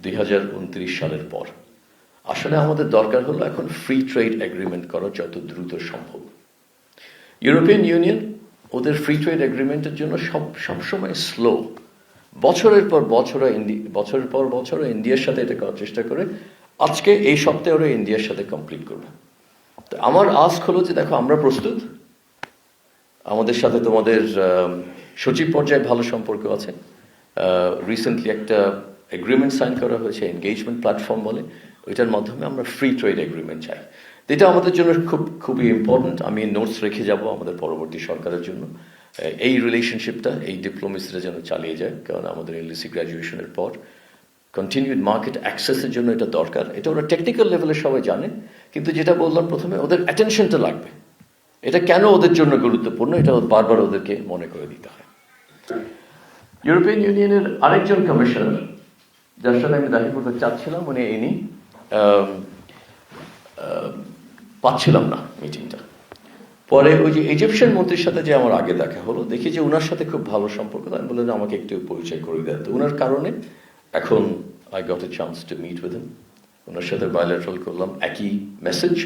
2029 সালের পর। আসলে আমাদের দরকার হলো এখন ফ্রি ট্রেড এগ্রিমেন্ট করা যত দ্রুত সম্ভব। ইউরোপিয়ান ইউনিয়ন ওদের ফ্রি ট্রেড এগ্রিমেন্টের জন্য সবসময় স্লো। বছরের পর বছর ইন্ডিয়ার সাথে এটা করার চেষ্টা করে। আজকে এই সপ্তাহে ওরা ইন্ডিয়ার সাথে কমপ্লিট করবে। তো আমার আস্ক হলো যে দেখো, আমরা প্রস্তুত, আমাদের সাথে তোমাদের সচিব পর্যায়ে ভালো সম্পর্ক আছে। রিসেন্টলি একটা এগ্রিমেন্ট সাইন করা হয়েছে, এনগেজমেন্ট প্ল্যাটফর্ম বলে, ওইটার মাধ্যমে আমরা ফ্রি ট্রেড এগ্রিমেন্ট চাই। এটা আমাদের জন্য খুবই ইম্পর্টেন্ট। আমি নোটস রেখে যাব আমাদের পরবর্তী সরকারের জন্য, এই রিলেশনশিপটা, এই ডিপ্লোমেসিটা যেন চালিয়ে যায়। কারণ আমাদের এলডিসি গ্র্যাজুয়েশনের পর কন্টিনিউড মার্কেট অ্যাক্সেসের জন্য এটা দরকার। এটা ওরা টেকনিক্যাল লেভেলে সবাই জানে, কিন্তু যেটা বললাম প্রথমে, ওদের অ্যাটেনশনটা লাগবে। এটা কেন ওদের জন্য গুরুত্বপূর্ণ, এটা বারবার ওদেরকে মনে করে দিতে হয়। ইউরোপিয়ান ইউনিয়নের আরেকজন কমিশনার যার সাথে আমি দেখা করতে চাচ্ছিলাম, উনি ইনি পাচ্ছিলাম না মিটিংটা। পরে ওই যে ইজিপশিয়ান মন্ত্রীর সাথে যে আমার আগে দেখা হলো, দেখি যে ওনার সাথে খুব ভালো সম্পর্ক। আমি বললাম যে আমাকে একটু পরিচয় করে দেন। তো ওনার কারণে এখন I got a chance to meet with him. ওনার সাথে বায়োলেটারাল করলাম, একই মেসেজ।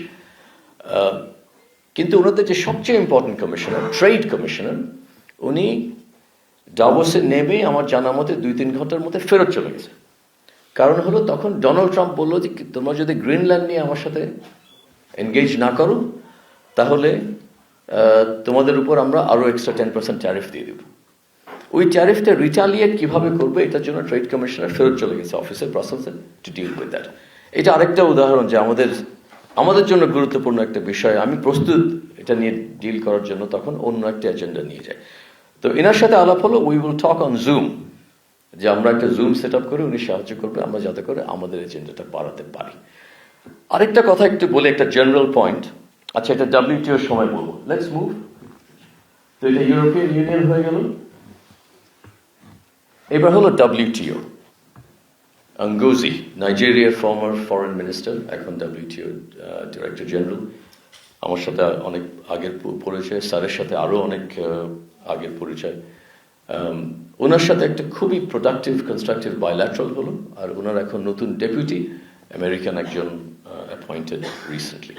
কিন্তু ওনাদের যে সবচেয়ে ইম্পর্টেন্ট কমিশনার, ট্রেড কমিশনার, উনি ডাভোসে নেমে আমার জানা মতে 2-3 ঘন্টার মধ্যে ফেরত চলে গেছে। কারণ হলো তখন ডোনাল্ড ট্রাম্প বললো যে তোমরা যদি গ্রিনল্যান্ড নিয়ে আমার সাথে এনগেজ না করো, তাহলে তোমাদের উপর আমরা আরও এক্সট্রা 10% ট্যারিফ দিয়ে দেব। ওই ট্যারিফটা রিটালিয়েট কিভাবে করবে, এটার জন্য ট্রেড কমিশনার ফেরত চলে গেছে অফিসের প্রসেসে টু ডিল উইথ দ্যাট। এটা আরেকটা উদাহরণ যে আমাদের জন্য গুরুত্বপূর্ণ একটা বিষয়, আমি প্রস্তুত এটা নিয়ে ডিল করার জন্য, তখন অন্য একটা এজেন্ডা নিয়ে যায়। তো এনার সাথে আলাপ হলো, we will talk on zoom, যে আমরা একটা জুম সেট আপ করে উনি সাহায্য করবে আমরা যাতে করে আমাদের এজেন্ডাটা বাড়াতে পারি। আরেকটা কথা একটু বলে, একটা জেনারেল পয়েন্ট, আচ্ছা এটা WTO সময় বলবো, লেটস মুভ। তো এটা ইউরোপিয়ান ইউনিয়ন হয়ে গেল, এবার হলো WTO। Ngozi, নাইজেরিয়ার ফর্মার ফরেন মিনিস্টার, এখন WTO ডিরেক্টর জেনারেল, আমার সাথে অনেক আগের পরিচয়, স্যারের সাথে আরও অনেক আগের পরিচয়। ওনার সাথে একটা খুবই প্রোডাক্টিভ কনস্ট্রাকটিভ বায়োল্যাটারাল হলো, আর ওনার এখন নতুন ডেপুটি আমেরিকান একজন অ্যাপয়েন্টেড রিসেন্টলি।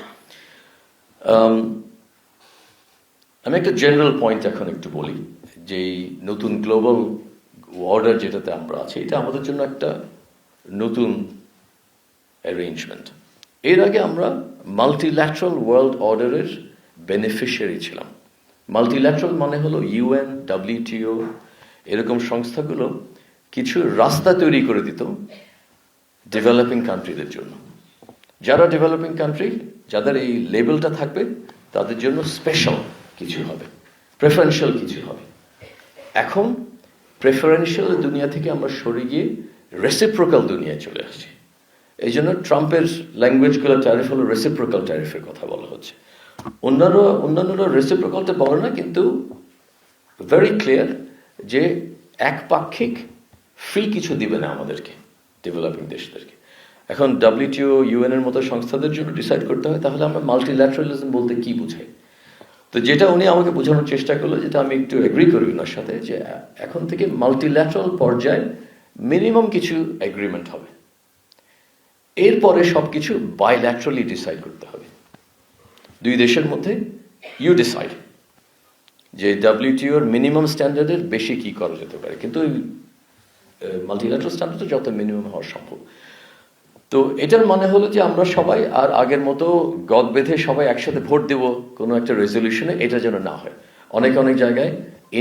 আমি একটা জেনারেল পয়েন্ট এখন একটু বলি, যে নতুন গ্লোবাল অর্ডার যেটাতে আমরা আছি, এটা আমাদের জন্য একটা নতুন অ্যারেঞ্জমেন্ট। এর আগে আমরা মাল্টিল্যাটারাল ওয়ার্ল্ড অর্ডারের বেনিফিশিয়ারি ছিলাম। মাল্টিল্যাটারাল মানে হলো UN, WTO এরকম সংস্থাগুলো কিছু রাস্তা তৈরি করে দিত ডেভেলপিং কান্ট্রিদের জন্য। যারা ডেভেলপিং কান্ট্রি, যাদের এই লেভেলটা থাকবে, তাদের জন্য স্পেশাল কিছু হবে, প্রেফারেন্সিয়াল কিছু হবে। এখন প্রেফারেন্সিয়াল দুনিয়া থেকে আমরা সরে গিয়ে রেসিপ্রোকাল দুনিয়ায় চলে আসছি। এই জন্য ট্রাম্পের ল্যাঙ্গুয়েজগুলো ট্যারিফ হলো রেসিপ্রোকাল ট্যারিফের কথা বলা হচ্ছে। অন্যান্যরা রেসিপ্রোকালটা বলে না, কিন্তু ভেরি ক্লিয়ার যে একপাক্ষিক ফ্রি কিছু দিবে না আমাদেরকে, ডেভেলপিং দেশদেরকে। এখন WTO, UN এর মতো সংস্থাদের জন্য ডিসাইড করতে হয় তাহলে আমরা মাল্টিল্যাটারালিজম বলতে কি বুঝাই। তো যেটা উনি আমাকে বোঝানোর চেষ্টা করলো, যেটা আমি একটু এগ্রি করি ওনার সাথে, যে এখন থেকে মাল্টিল্যাটারাল পর্যায়ে মিনিমাম কিছু এগ্রিমেন্ট হবে, এরপরে সবকিছু বাইল্যাটারালি ডিসাইড করতে হবে দুই দেশের মধ্যে। ইউ ডিসাইড যে WTO-র মিনিমাম স্ট্যান্ডার্ডের বেশি কি করা যেতে পারে, কিন্তু মাল্টিল্যাটারাল স্ট্যান্ডার্ড যত মিনিমাম হওয়া সম্ভব। তো এটার মানে হলো যে আমরা সবাই আর আগের মতো গদ বেঁধে সবাই একসাথে ভোট দেব কোনো একটা রেজলিউশনে, এটা যেন না হয়। অনেক জায়গায়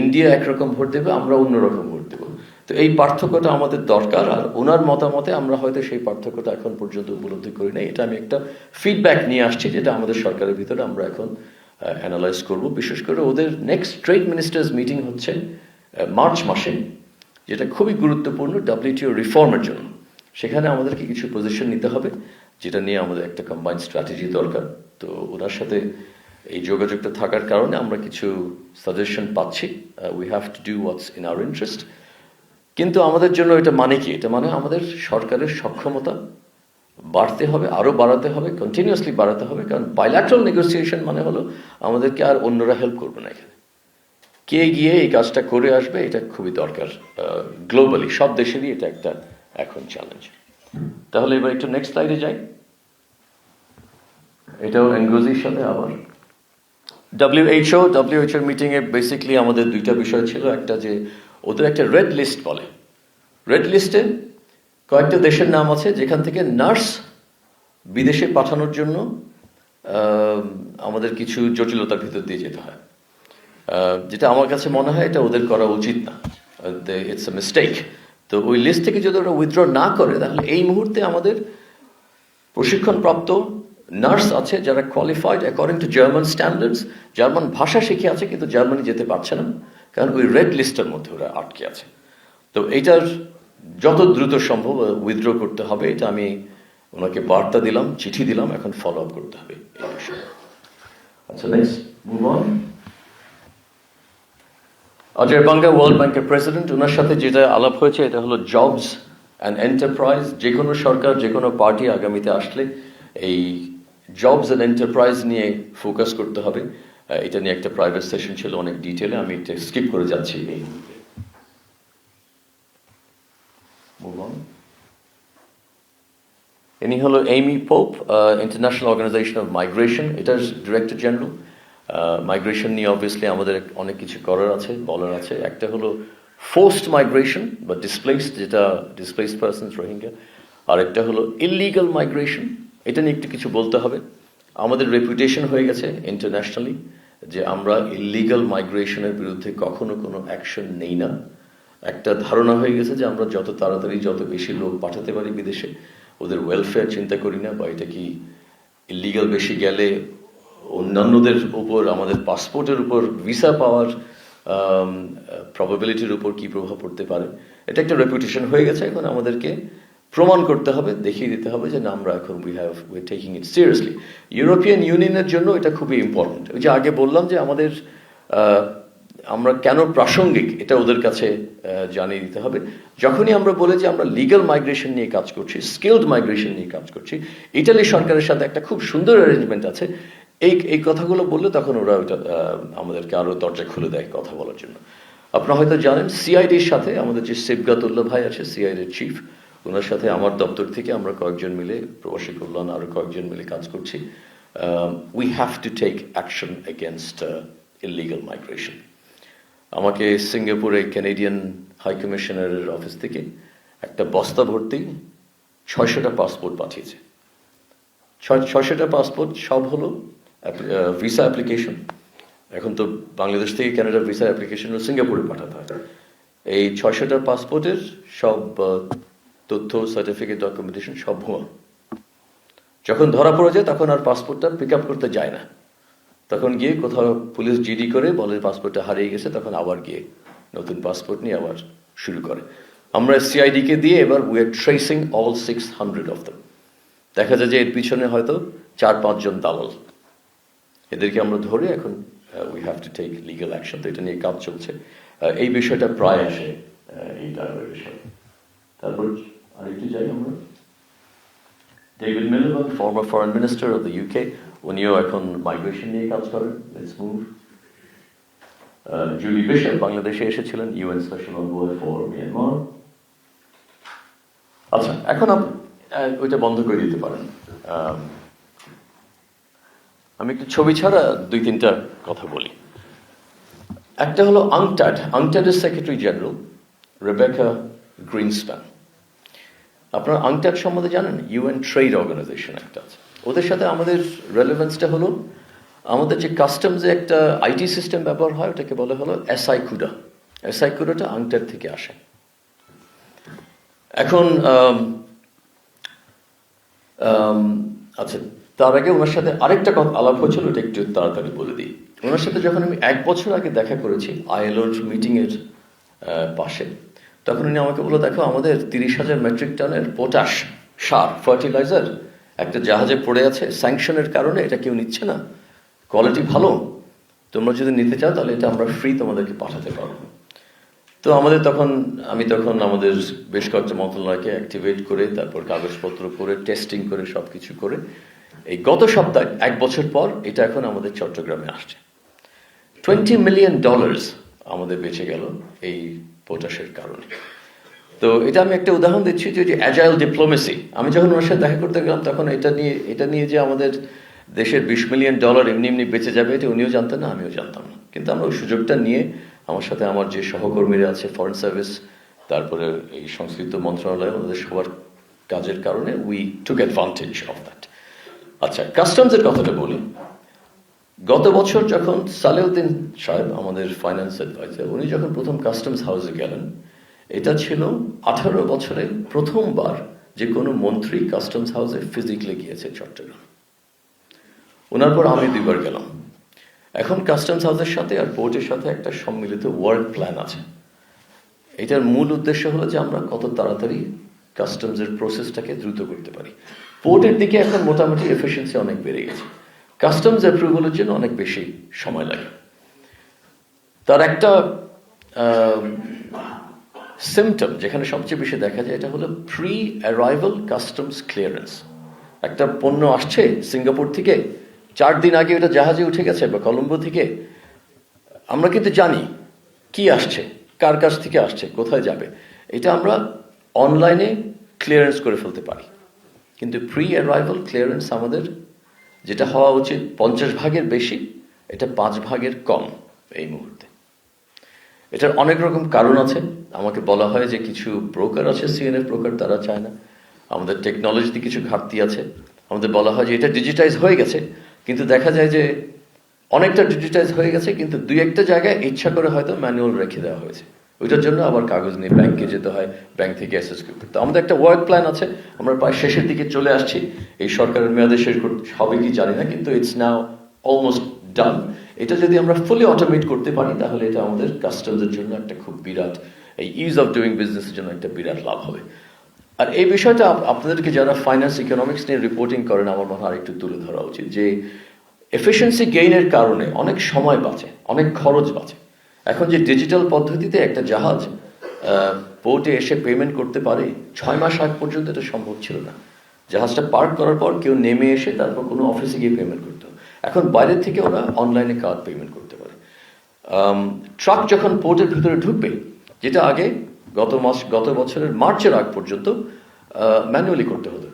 ইন্ডিয়া একরকম ভোট দেবে, আমরা অন্যরকম ভোট দেব। তো এই পার্থক্যটা আমাদের দরকার, আর ওনার মতামতে আমরা হয়তো সেই পার্থক্যটা এখন পর্যন্ত উপলব্ধি করি না। এটা আমি একটা ফিডব্যাক নিয়ে আসছি, যেটা আমাদের সরকারের ভিতরে আমরা এখন অ্যানালাইজ করব। বিশেষ করে ওদের নেক্সট ট্রেড মিনিস্টার্স মিটিং হচ্ছে মার্চ মাসে, যেটা খুবই গুরুত্বপূর্ণ WTO রিফর্মের জন্য। সেখানে আমাদেরকে কিছু পজিশন নিতে হবে, যেটা নিয়ে আমাদের একটা কম্বাইন্ড স্ট্র্যাটেজি দরকার। তো ওনার সাথে এই যোগাযোগটা থাকার কারণে আমরা কিছু সাজেশন পাচ্ছি। We have to do what's in our interest. কিন্তু আমাদের জন্য এটা মানে কি? এটা মানে আমাদের সরকারের সক্ষমতা বাড়তে হবে, আরও বাড়াতে হবে, কন্টিনিউয়াসলি বাড়াতে হবে। কারণ বাইল্যাটারাল নেগোসিয়েশন মানে হলো আমাদেরকে আর অন্যরা হেল্প করবে না, এখানে কে গিয়ে এই কাজটা করে আসবে, এটা খুবই দরকার। গ্লোবালি সব দেশেরই এটা একটা এখন চ্যালেঞ্জ। তাহলে এবার একটু নেক্সট স্লাইডে যাই। এটাও এনগোজির সাথে আবার WHO মিটিংয়ে বেসিক্যালি আমাদের দুইটা বিষয় ছিল। একটা যে ওদের একটা রেড লিস্ট বলে, রেড লিস্টে কয়েকটা দেশের নাম আছে যেখান থেকে নার্স বিদেশে পাঠানোর জন্য আমাদের কিছু জটিলতার ভিতর দিয়ে যেতে হয়, যেটা আমার কাছে মনে হয় এটা ওদের করা উচিত না, ইটস এ মিস্টেক। তো ওই লিস্ট থেকে যদি ওরা উইথড্র না করে, তাহলে এই মুহূর্তে আমাদের প্রশিক্ষণপ্রাপ্ত নার্স আছে যারা qualified according to German standards, German ভাষা শিখে আছে, কিন্তু জার্মানি যেতে পারছে না, কারণ ওই রেড লিস্টের মধ্যে ওরা আটকে আছে। তো এইটার যত দ্রুত সম্ভব উইথড্র করতে হবে, এটা আমি ওনাকে বার্তা দিলাম, চিঠি দিলাম, এখন ফলো আপ করতে হবে এই বিষয়ে। আচ্ছা, নেক্সট মুভ অন। অজয় বাঙ্গা, ওয়ার্ল্ড ব্যাংকের প্রেসিডেন্ট, ওনার সাথে যেটা আলাপ হয়েছে এটা হলো জবস অ্যান্ড এন্টারপ্রাইজ। যে কোনো সরকার, যে কোনো পার্টি আগামীতে আসলে এই জবস অ্যান্ড এন্টারপ্রাইজ নিয়ে ফোকাস করতে হবে। এটা নিয়ে একটা প্রাইভেট সেশন ছিল অনেক ডিটেলে, আমি এটা স্কিপ করে যাচ্ছি এই মুহূর্তে। ইনি হলো Amy Pope, International Organization of Migration, এটার ডিরেক্টর জেনারেল। মাইগ্রেশন নিয়ে অবভিয়াসলি আমাদের অনেক কিছু করার আছে, বলার আছে। একটা হলো ফোর্সড মাইগ্রেশন বা ডিসপ্লেসড, যেটা ডিসপ্লেসড পারসনস, রোহিঙ্গা। আর একটা হলো ইললিগাল মাইগ্রেশন, এটা নিয়ে একটু কিছু বলতে হবে। আমাদের রেপুটেশন হয়ে গেছে ইন্টারন্যাশনালি যে আমরা ইলিগাল মাইগ্রেশনের বিরুদ্ধে কখনো কোনো অ্যাকশন নেই না। একটা ধারণা হয়ে গেছে যে আমরা যত তাড়াতাড়ি যত বেশি লোক পাঠাতে পারি বিদেশে, ওদের ওয়েলফেয়ার চিন্তা করি না, বা এটা কি ইলিগাল বেশি গেলে অন্যান্যদের উপর, আমাদের পাসপোর্টের উপর, ভিসা পাওয়ার প্রবাবিলিটির উপর কি প্রভাব পড়তে পারে। এটা একটা রেপুটেশন হয়ে গেছে। এখন আমাদেরকে প্রমাণ করতে হবে, দেখিয়ে দিতে হবে যে না, আমরা এখন we taking it seriously. European ইউনিয়নের জন্য এটা খুবই ইম্পর্টেন্ট। ওই যে আগে বললাম যে আমাদের আমরা কেন প্রাসঙ্গিক এটা ওদের কাছে জানিয়ে দিতে হবে। যখনই আমরা বলে যে আমরা লিগ্যাল মাইগ্রেশন নিয়ে কাজ করছি, স্কিলড মাইগ্রেশন নিয়ে কাজ করছি, ইটালি সরকারের সাথে একটা খুব সুন্দর অ্যারেঞ্জমেন্ট আছে, এই কথাগুলো বললে তখন ওরা ওইটা আমাদেরকে আরো দরজা খুলে দেয় কথা বলার জন্য। আপনারা হয়তো জানেন সিআইডির সাথে আমাদের যে সেবগাতুল্লাহ ভাই আছে, সিআইডির চিফ, ওনার সাথে আমার দপ্তর থেকে আমরা কয়েকজন মিলে, প্রবাসী কল্যাণ আরো কয়েকজন মিলে কাজ করছি। We have to take action against illegal migration. আমাকে সিঙ্গাপুরে ক্যানাডিয়ান হাই কমিশনারের অফিস থেকে একটা বস্তা ভর্তি 600টা পাসপোর্ট পাঠিয়েছে। 600টা পাসপোর্ট সব হলো ভিসা অ্যাপ্লিকেশন। এখন তো বাংলাদেশ থেকে কানাডার ভিসা অ্যাপ্লিকেশন সিঙ্গাপুরে পাঠাতে হয়। এই 600টা পাসপোর্টের সব তথ্য, সার্টিফিকেট, ডকুমেন্টেশন সব ভুয়া। যখন ধরা পড়ে যায় তখন আর পাসপোর্টটা পিক আপ করতে যায় না, তখন গিয়ে কোথাও পুলিশ জিডি করে বলে পাসপোর্টটা হারিয়ে গেছে, তখন আবার গিয়ে নতুন পাসপোর্ট নিয়ে আবার শুরু করে। আমরা সিআইডি কে দিয়ে এবার we are tracing all 600 of them. দেখা যায় যে এর পিছনে হয়তো 4-5 জন দালাল, এদেরকে আমরা ধরে এখন we have to take legal action. তো এটা নিয়ে কাজ চলছে। এই বিষয়টা প্রায় আসে এই টাইপের বিষয়। তারপর আরেকটু যাই আমরা, David Miliband, former foreign minister of the UK, উনিও এখন মাইগ্রেশন নিয়ে কাজ করেন। Let's move. জুলি বিশপ বাংলাদেশে এসেছিলেন, UN special envoy for Myanmar. আচ্ছা, এখন আপনি ওইটা বন্ধ করে দিতে পারেন। আমি একটু ছবি ছাড়া 2-3টা কথা বলি। একটা হলো আংটাডের সেক্রেটারি জেনারেল রেবেকা গ্রিনস্প্যান। আপনারা আংটাড সম্বন্ধে জানেন? ইউএন ট্রেড অর্গানাইজেশন একটা আছে। ওদের সাথে আমাদের রেলেভেন্সটা হলো, আমাদের যে কাস্টমসে একটা আইটি সিস্টেম ব্যবহার হয়, ওটাকে বলে হলো এসআইকুডা। এসআইকুডাটা আংটাড থেকে আসে। এখন আচ্ছা, তার আগে ওনার সাথে আরেকটা কথা আলাপ হয়েছিল, ওটা একটু তাড়াতাড়ি বলে দিই। ওনার সাথে যখন আমি 1 বছর আগে দেখা করেছি আইএলওর মিটিংয়ের পাশে, তখন উনি আমাকে বললো, দেখো আমাদের 30,000 মেট্রিক টনের পটাশ সার ফার্টিলাইজার একটা জাহাজে পড়ে আছে, স্যাংশনের কারণে এটা কেউ নিচ্ছে না, কোয়ালিটি ভালো, তোমরা যদি নিতে চাও তাহলে এটা আমরা ফ্রি তোমাদেরকে পাঠাতে পারবো। তো আমি তখন আমাদের বেশ কয়েকটা মন্ত্রণালয়কে অ্যাক্টিভেট করে, তারপর কাগজপত্র করে, টেস্টিং করে, সবকিছু করে এই গত সপ্তাহে 1 বছর পর এটা এখন আমাদের চট্টগ্রামে আসছে। $20 মিলিয়ন আমাদের বেঁচে গেল এই পটাশের কারণে। তো এটা আমি একটা উদাহরণ দিচ্ছি যে অ্যাজাইল ডিপ্লোমেসি। আমি যখন ওনার সাথে দেখা করতে গেলাম তখন এটা নিয়ে যে আমাদের দেশের $20 মিলিয়ন এমনি বেঁচে যাবে, এটা উনিও জানতেন না, আমিও জানতাম না। কিন্তু আমরা ওই সুযোগটা নিয়ে, আমার সাথে আমার যে সহকর্মীরা আছে ফরেন সার্ভিস, তারপরে এই সংস্কৃত মন্ত্রণালয়, ওদের সবার কাজের কারণে we took advantage of that. আচ্ছা, কাস্টমসের কথাটা বলি। গত বছর যখন সালেউদ্দিন সাহেব, আমাদের ফাইন্যান্স অ্যাডভাইজার, উনি যখন প্রথম কাস্টমস হাউসে গেলেন, এটা ছিল 18 বছরে প্রথমবার যে কোনো মন্ত্রী কাস্টমস হাউসে ফিজিক্যালি গিয়েছে চট্টগ্রাম। ওনার পর আমি 2 বার গেলাম। এখন কাস্টমস হাউসের সাথে আর পোর্টের সাথে একটা সম্মিলিত ওয়ার্ক প্ল্যান আছে। এটার মূল উদ্দেশ্য হলো যে আমরা কত তাড়াতাড়ি কাস্টমসের প্রসেসটাকে দ্রুত করতে পারি। পোর্টের দিকে এখন মোটামুটি এফিসিয়েন্সি অনেক বেড়ে গেছে, কাস্টমস অ্যাপ্রুভালের জন্য অনেক বেশি সময় লাগে। তার একটা সিমটম যেখানে সবচেয়ে বেশি দেখা যায়, এটা হলো প্রি অ্যারাইভাল কাস্টমস ক্লিয়ারেন্স। একটা পণ্য আসছে সিঙ্গাপুর থেকে, 4 দিন আগে ওটা জাহাজে উঠে গেছে বা কলম্বো থেকে, আমরা কিন্তু জানি কি আসছে, কার কাছ থেকে আসছে, কোথায় যাবে, এটা আমরা অনলাইনে ক্লিয়ারেন্স করে ফেলতে পারি। কিন্তু প্রি অ্যারাইভাল ক্লিয়ারেন্স আমাদের যেটা হওয়া উচিত 50 ভাগের বেশি, এটা 5 ভাগের কম এই মুহূর্তে। এটার অনেক রকম কারণ আছে। আমাকে বলা হয় যে কিছু ব্রোকার আছে, সিএনএফ ব্রোকার, তারা চায় না। আমাদের টেকনোলজিতে কিছু ঘাটতি আছে। আমাদের বলা হয় যে এটা ডিজিটাইজ হয়ে গেছে, কিন্তু দেখা যায় যে অনেকটা ডিজিটাইজ হয়ে গেছে, কিন্তু দুই একটা জায়গায় ইচ্ছা করে হয়তো ম্যানুয়াল রেখে দেওয়া হয়েছে। ওইটার জন্য আবার কাগজ নিয়ে ব্যাংকে যেতে হয়, ব্যাংক থেকে অ্যাসেস করতে। তো আমাদের একটা ওয়ার্ক প্ল্যান আছে, আমরা প্রায় শেষের দিকে চলে আসছি। এই সরকারের মেয়াদে শেষ করতে হবে কি জানি না, কিন্তু ইটস নাও অলমোস্ট ডান। এটা যদি আমরা ফুলি অটোমেট করতে পারি তাহলে এটা আমাদের কাস্টমারদের জন্য একটা খুব বিরাট, এই ইজ অফ ডুইং বিজনেসের জন্য একটা বিরাট লাভ হবে। আর এই বিষয়টা আপনাদেরকে যারা ফাইন্যান্স ইকোনমিক্স নিয়ে রিপোর্টিং করেন আমার মনে হয় আরেকটু তুলে ধরা উচিত, যে এফিসিয়েন্সি গেইনের কারণে অনেক সময় বাঁচে, অনেক খরচ বাঁচে। এখন যে ডিজিটাল পদ্ধতিতে একটা জাহাজ পোর্টে এসে পেমেন্ট করতে পারে, 6 মাস আগ পর্যন্ত এটা সম্ভব ছিল না। জাহাজটা পার্ক করার পর কেউ নেমে এসে তারপর কোনো অফিসে গিয়ে পেমেন্ট করতে হবে। এখন বাইরের থেকে ওরা অনলাইনে কার্ড পেমেন্ট করতে পারে। ট্রাক যখন পোর্টের ভিতরে ঢুকবে, যেটা আগে গত বছরের মার্চের আগ পর্যন্ত ম্যানুয়ালি করতে হতো,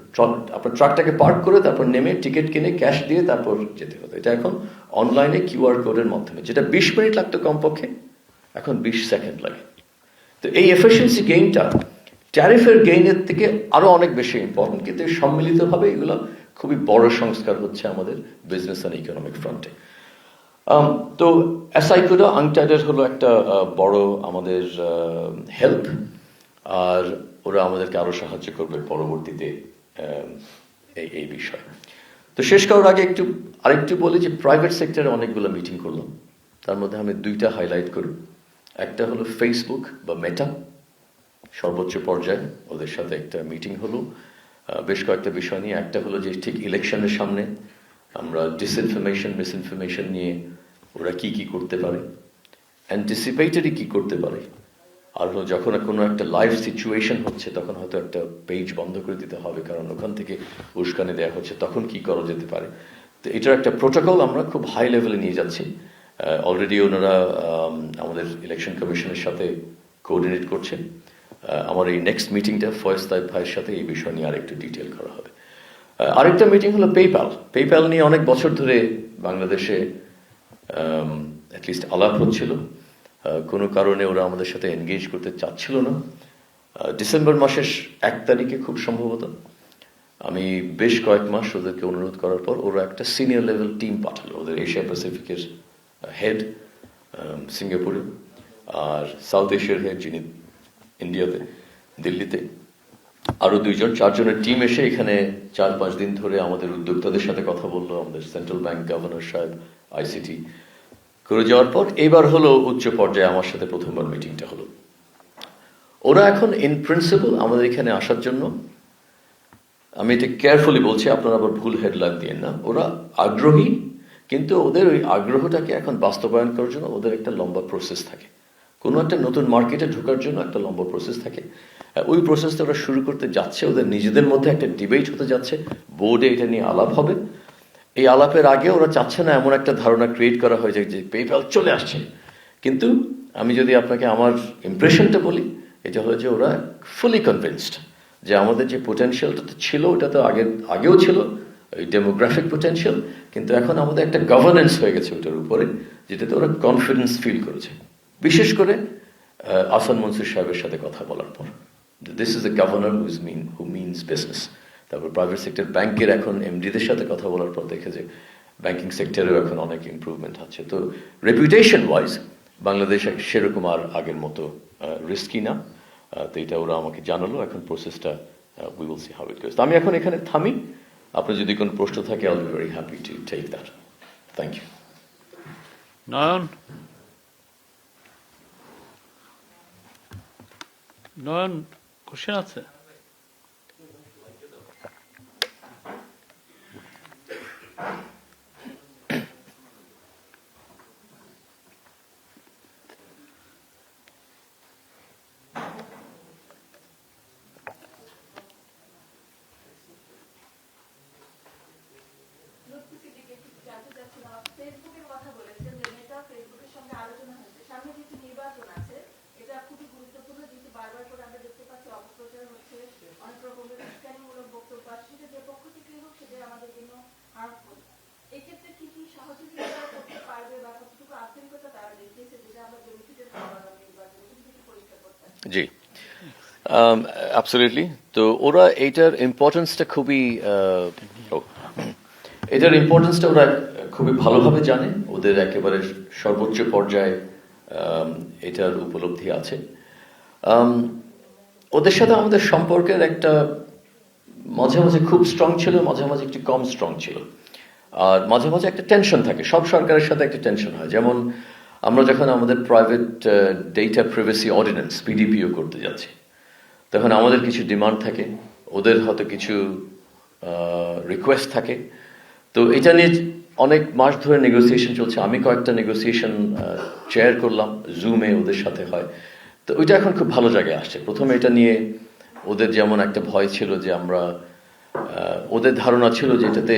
আপনার ট্রাকটাকে পার্ক করে তারপর নেমে টিকিট কিনে ক্যাশ দিয়ে তারপর যেতে হতো। এটা এখন অনলাইনে কিউআর কোডের মাধ্যমে, যেটা 20 মিনিট লাগতো কমপক্ষে, এখন 20 সেকেন্ড লাগে। তো এই এফিসিয়েন্সি গেইনটা ট্যারিফের গেইনের থেকে আরো অনেক বেশি ইম্পর্টেন্ট, কিন্তু সম্মিলিতভাবে এগুলো খুবই বড় সংস্কার হচ্ছে আমাদের বিজনেস অ্যান্ড ইকোনমিক ফ্রন্টে। তো অ্যাসাইকুডা আংটাইডের হলো একটা বড় আমাদের হেল্প, আর ওরা আমাদেরকে আরো সাহায্য করবে পরবর্তীতে এই বিষয়ে। তো শেষ করার আগে আরেকটু বলি যে প্রাইভেট সেক্টরে অনেকগুলো মিটিং করলাম, তার মধ্যে আমি দুইটা হাইলাইট করি। একটা হলো ফেসবুক বা মেটা, সর্বোচ্চ পর্যায়ে ওদের সাথে একটা মিটিং হলো বেশ কয়েকটা বিষয় নিয়ে। একটা হলো যে ঠিক ইলেকশনের সামনে আমরা মিসইনফরমেশন নিয়ে ওরা কি করতে পারে, অ্যান্টিসিপেটরি কি করতে পারে, আর হলো যখন কোনো একটা লাইভ সিচুয়েশন হচ্ছে তখন হয়তো একটা পেজ বন্ধ করে দিতে হবে কারণ ওখান থেকে উস্কানি দেওয়া হচ্ছে, তখন কি করা যেতে পারে। তো এটার একটা প্রোটোকল আমরা খুব হাই লেভেলে নিয়ে যাচ্ছি। অলরেডি ওনারা আমাদের ইলেকশন কমিশনের সাথে কোঅর্ডিনেট করছেন। আমার এই নেক্সট মিটিংটা ফয়েজ তাইব ভাইয়ের সাথে এই বিষয় নিয়ে আরেকটু ডিটেল করা হবে। আরেকটা মিটিং হলো পেপ্যাল নিয়ে অনেক বছর ধরে বাংলাদেশে অ্যাটলিস্ট আলাপ হচ্ছিল, কোনো কারণে ওরা আমাদের সাথে এনগেজ করতে চাচ্ছিল না। ডিসেম্বর মাসের 1 তারিখে খুব সম্ভবত আমি বেশ কয়েক মাস ওদেরকে অনুরোধ করার পর ওরা একটা সিনিয়র লেভেল টিম পাঠালো, ওদের এশিয়া প্যাসিফিকের হেড সিঙ্গাপুরে, আর সাউথ এশিয়ার হেড যিনি ইন্ডিয়াতে দিল্লিতে, আরো 2-4 জনের টিম এসে এখানে 4-5 দিন ধরে আমাদের উদ্যোক্তাদের সাথে কথা বললো, আমাদের সেন্ট্রাল ব্যাংক গভর্নর সাহেব, আইসিটি করে যাওয়ার পর এবার হলো উচ্চ পর্যায়ে আমার সাথে প্রথমবার মিটিংটা হলো। ওরা এখন ইন প্রিন্সিপাল আমাদের এখানে আসার জন্য, আমি এটা কেয়ারফুলি বলছি, আপনারা আবার ভুল হেডলাইন দিয়ে না, ওরা আগ্রহী, কিন্তু ওদের ওই আগ্রহটাকে এখন বাস্তবায়ন করার জন্য ওদের একটা লম্বা প্রসেস থাকে। কোনো একটা নতুন মার্কেটে ঢোকার জন্য একটা লম্বা প্রসেস থাকে। ওই প্রসেসটা ওরা শুরু করতে যাচ্ছে, ওদের নিজেদের মধ্যে একটা ডিবেট হতে যাচ্ছে, বোর্ডে এটা নিয়ে আলাপ হবে। এই আলাপের আগে ওরা চাচ্ছে না এমন একটা ধারণা ক্রিয়েট করা হয়ে যায় যে পেপ্যাল চলে আসছে। কিন্তু আমি যদি আপনাকে আমার ইমপ্রেশনটা বলি, এটা হলো যে ওরা ফুলি কনভিন্সড যে আমাদের যে পোটেনশিয়ালটা তো ছিল, ওটা তো আগেও ছিল, ওই ডেমোগ্রাফিক পোটেনশিয়াল, কিন্তু এখন আমাদের একটা গভর্নেন্স হয়ে গেছে ওটার উপরে, যেটাতে ওরা কনফিডেন্স ফিল করেছে। বিশেষ করে আহসান মনসুর সাহেবের সাথে কথা বলার পর, this is a governor who means business. তারপর প্রাইভেট সেক্টর ব্যাংকের এখন এমডিদের সাথে কথা বলার পর দেখে যে ব্যাংকিং সেক্টরেও এখন অনেক ইমপ্রুভমেন্ট হচ্ছে। তো রেপুটেশন ওয়াইজ বাংলাদেশ সেরকম আর আগের মতো রিস্কি না। তো এটা ওরা আমাকে জানালো, এখন প্রসেসটা we will see how it goes. আমি এখন এখানে থামি, আপনার যদি কোনো প্রশ্ন থাকে I will be very happy to take that. Thank you. Nayan, question আছে? ফেসবুকের কথা বলেছেন যে মেটা ফেসবুকের সঙ্গে আলোচনা হয়েছে, সামনে যেহেতু নির্বাচন আছে এটা খুবই গুরুত্বপূর্ণ, যেহেতু বারবার করে আমরা দেখতে পাচ্ছি অপপ্রচার হচ্ছে, অনেক রকমের উস্কানিমূলক বক্তব্য আসছে, সেটা যে পক্ষ থেকে হোক সেটা আমাদের জন্য হার্মফুল। এক্ষেত্রে কি সহযোগিতা করতে পারবে বা কতটুকু আন্তরিকতা তারা দেখিয়েছে যেটা আমরা বেনিফিটের পাবো নির্বাচনে, যদি পরিষ্কার করতে? জি, অ্যাবসলিউটলি। তো ওরা এইটার ইম্পর্টেন্সটা খুবই এটার ইম্পর্টেন্সটা ওরা খুবই ভালোভাবে জানে, ওদের একেবারে সর্বোচ্চ পর্যায়ে এটার উপলব্ধি আছে। ওদের সাথে আমাদের সম্পর্কের একটা মাঝে মাঝে খুব স্ট্রং ছিল, মাঝে মাঝে একটু কম স্ট্রং ছিল, আর মাঝে মাঝে একটা টেনশন থাকে। সব সরকারের সাথে একটা টেনশন হয়। যেমন আমরা যখন আমাদের প্রাইভেট ডেটা প্রাইভেসি অর্ডিন্যান্স পিডিপিও করতে যাচ্ছি, তখন আমাদের কিছু ডিমান্ড থাকে, ওদের হয়তো কিছু রিকোয়েস্ট থাকে। তো এটা নিয়ে অনেক মাস ধরে নেগোসিয়েশন চলছে। আমি কয়েকটা নেগোসিয়েশন চেয়ার করলাম, জুমে ওদের সাথে হয়। তো ওইটা এখন খুব ভালো জায়গায় আসছে। প্রথমে এটা নিয়ে ওদের যেমন একটা ভয় ছিল যে আমরা, ওদের ধারণা ছিল যে এটাতে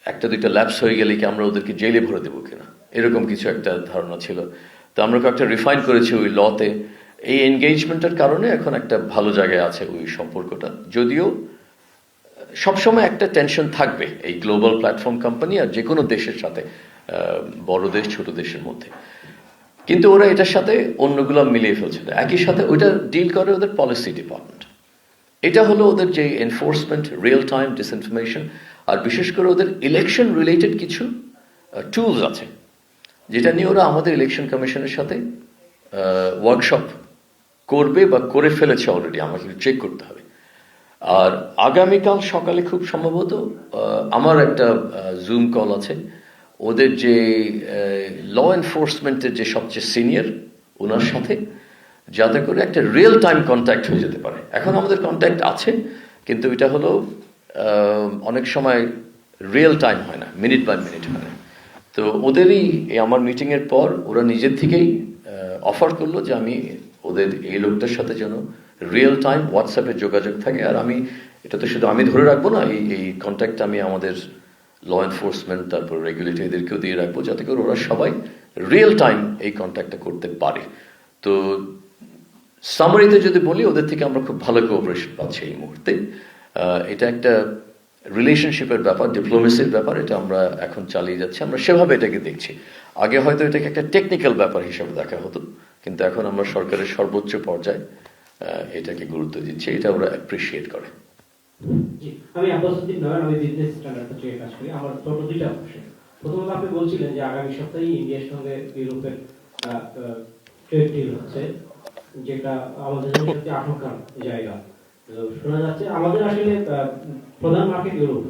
একটা দুইটা ল্যাপস হয়ে গেলে কি আমরা ওদেরকে জেলে ভরে দেবো কিনা, এরকম কিছু একটা ধারণা ছিল। তো আমরা কয়েকটা রিফাইন করেছি ওই লতে। এই এনগেজমেন্টের কারণে এখন একটা ভালো জায়গায় আছে ওই সম্পর্কটা। যদিও সবসময় একটা টেনশন থাকবে এই গ্লোবাল প্ল্যাটফর্ম কোম্পানি আর যে কোনো দেশের সাথে, বড় দেশ ছোট দেশের মধ্যে, কিন্তু ওরা এটার সাথে অন্যগুলো মিলিয়ে ফেলছে। একই সাথে ওইটা ডিল করে ওদের পলিসি ডিপার্টমেন্ট। এটা হলো ওদের যে এনফোর্সমেন্ট, রিয়েল টাইম ডিসইনফরমেশন, আর বিশেষ করে ওদের ইলেকশন রিলেটেড কিছু টুলস আছে, যেটা নিয়ে ওরা আমাদের ইলেকশন কমিশনের সাথে ওয়ার্কশপ করবে বা করে ফেলেছে অলরেডি, আমাকে চেক করতে হবে। আর আগামীকাল সকালে খুব সম্ভবত আমার একটা জুম কল আছে ওদের যে ল এনফোর্সমেন্টের যে সবচেয়ে সিনিয়র, ওনার সাথে, যাতে করে একটা রিয়েল টাইম কন্ট্যাক্ট হয়ে যেতে পারে। এখন আমাদের কন্ট্যাক্ট আছে, কিন্তু এটা হলো অনেক সময় রিয়েল টাইম হয় না, মিনিট বাই মিনিট হয় না। তো ওদেরই আমার মিটিংয়ের পর ওরা নিজের থেকেই অফার করলো যে আমি ওদের এই লোকটার সাথে যেন রিয়েল টাইম হোয়াটসঅ্যাপে যোগাযোগ থাকে। আর আমি এটা তো শুধু আমি ধরে রাখবো না, এই কন্ট্যাক্ট আমি আমাদের ল এনফোর্সমেন্ট, তারপর রেগুলেটর, এদেরকেও দিয়ে রাখবো, যাতে করে ওরা সবাই রিয়েল টাইম এই কন্ট্যাক্টটা করতে পারে। তো সামারিতে যদি বলি, ওদের থেকে আমরা খুব ভালো কোঅপারেশন পাচ্ছি এই মুহূর্তে। এটা একটা রিলেশনশিপের ব্যাপার, ডিপ্লোমেসির ব্যাপার, এটা আমরা এখন চালিয়ে যাচ্ছি। আমরা সেভাবে এটাকে দেখছি। আগে হয়তো এটাকে একটা টেকনিক্যাল ব্যাপার হিসেবে দেখা হতো, কিন্তু এখন আমরা সরকারের সর্বোচ্চ পর্যায়ে এটাকে গুরুত্ব দিচ্ছি। এটা ওরা অ্যাপ্রিসিয়েট করে। আমি আব্বাসউদ্দিন নয়ন, আমি বিজনেস স্ট্যান্ডার্ড পত্রিকায় কাজ করি। আমার ছোট দুইটা কোশ্চেন। প্রথমত, আপনি বলছিলেন যে আগামী সপ্তাহে ইন্ডিয়ার সঙ্গে ইউরোপের ট্রেড ডিল হচ্ছে, যেটা আমাদের জন্য সত্যি আশঙ্কার জায়গা। তো শোনা যাচ্ছে আমাদের আসলে প্রধান মার্কেট ইউরোপ।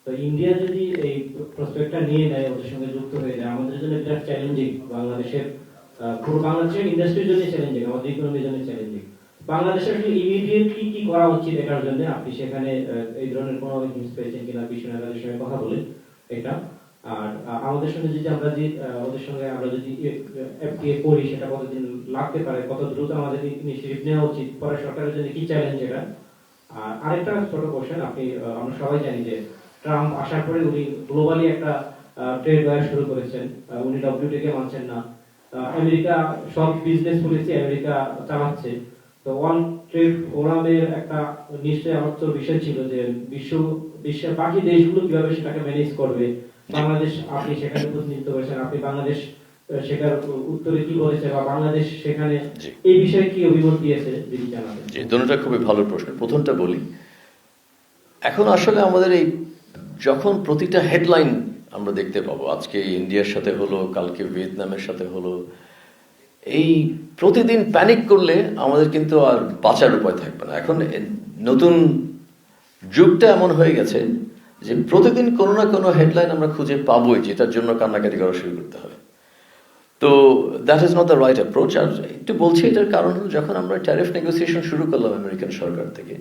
তো ইন্ডিয়া যদি এই প্রসপেক্টটা নিয়ে নেয়, ওদের সঙ্গে যুক্ত হয়ে যায়, আমাদের জন্য বিরাট চ্যালেঞ্জিং। বাংলাদেশের পুরো বাংলাদেশের ইন্ডাস্ট্রির জন্য চ্যালেঞ্জিং, আমাদের ইকোনমির জন্য চ্যালেঞ্জিং। বাংলাদেশের ইমিডিয়েটলি কি করা উচিত এটার জন্য? আপনি সেখানে এই ধরনের কোনো হিন্টস পেয়েছেন কিনা, বিশ্বনাথের সঙ্গে কথা বলে এটা। আর আমাদের সঙ্গে যদি আমরা যে ওদের সঙ্গে আমরা যদি এফটিএ করি, সেটা কতদিন লাগতে পারে, কত দ্রুত আমাদের ইনিশিয়েটিভ নেওয়া উচিত, পরে সরকারের জন্য কি চ্যালেঞ্জ এটা। আর আরেকটা ছোট কোশ্চেন, আপনি আমরা সবাই জানি যে ট্রাম্প আসার পরে উনি গ্লোবালি একটা ট্রেড ওয়ার শুরু করেছেন। উনি ডব্লিউটিও মানছেন না। আমেরিকা সব বিজনেস পলিসি আমেরিকা চালাচ্ছে। তো ওয়ার্ল্ড ট্রেড ফোরামের একটা নিশ্চয়ই আলোচ্য বিষয় ছিল যে বিশ্বের বাকি দেশগুলো কিভাবে সেটাকে ম্যানেজ করবে। বাংলাদেশ, আপনি সেখানে প্রতিনিধিত্ব করেছেন, আপনি বাংলাদেশ সেটার উত্তরে কি বলেছে, বা বাংলাদেশ সেখানে এই বিষয়ে কি অভিমত দিয়েছে যদি জানাবেন। জি, দুটোটা খুবই ভালো প্রশ্ন। প্রথমটা বলি, এখন আসলে আমাদের এই যখন প্রতিটা হেডলাইন আমরা দেখতে পাবো, আজকে ইন্ডিয়ার সাথে হলো, কালকে ভিয়েতনামের সাথে হলো, এই প্রতিদিন প্যানিক করলে আমাদের কিন্তু আর বাঁচার উপায় থাকবে না। এখন নতুন যুগটা এমন হয়ে গেছে যে প্রতিদিন কোনো না কোনো হেডলাইন আমরা খুঁজে পাবোই, যেটার জন্য কান্নাকাটি করা শুরু করতে হবে। তো that is not the right approach. আর একটু বলছি, এটার কারণ হলো, যখন আমরা ট্যারিফ নেগোসিয়েশন শুরু করলাম আমেরিকান সরকার থেকে,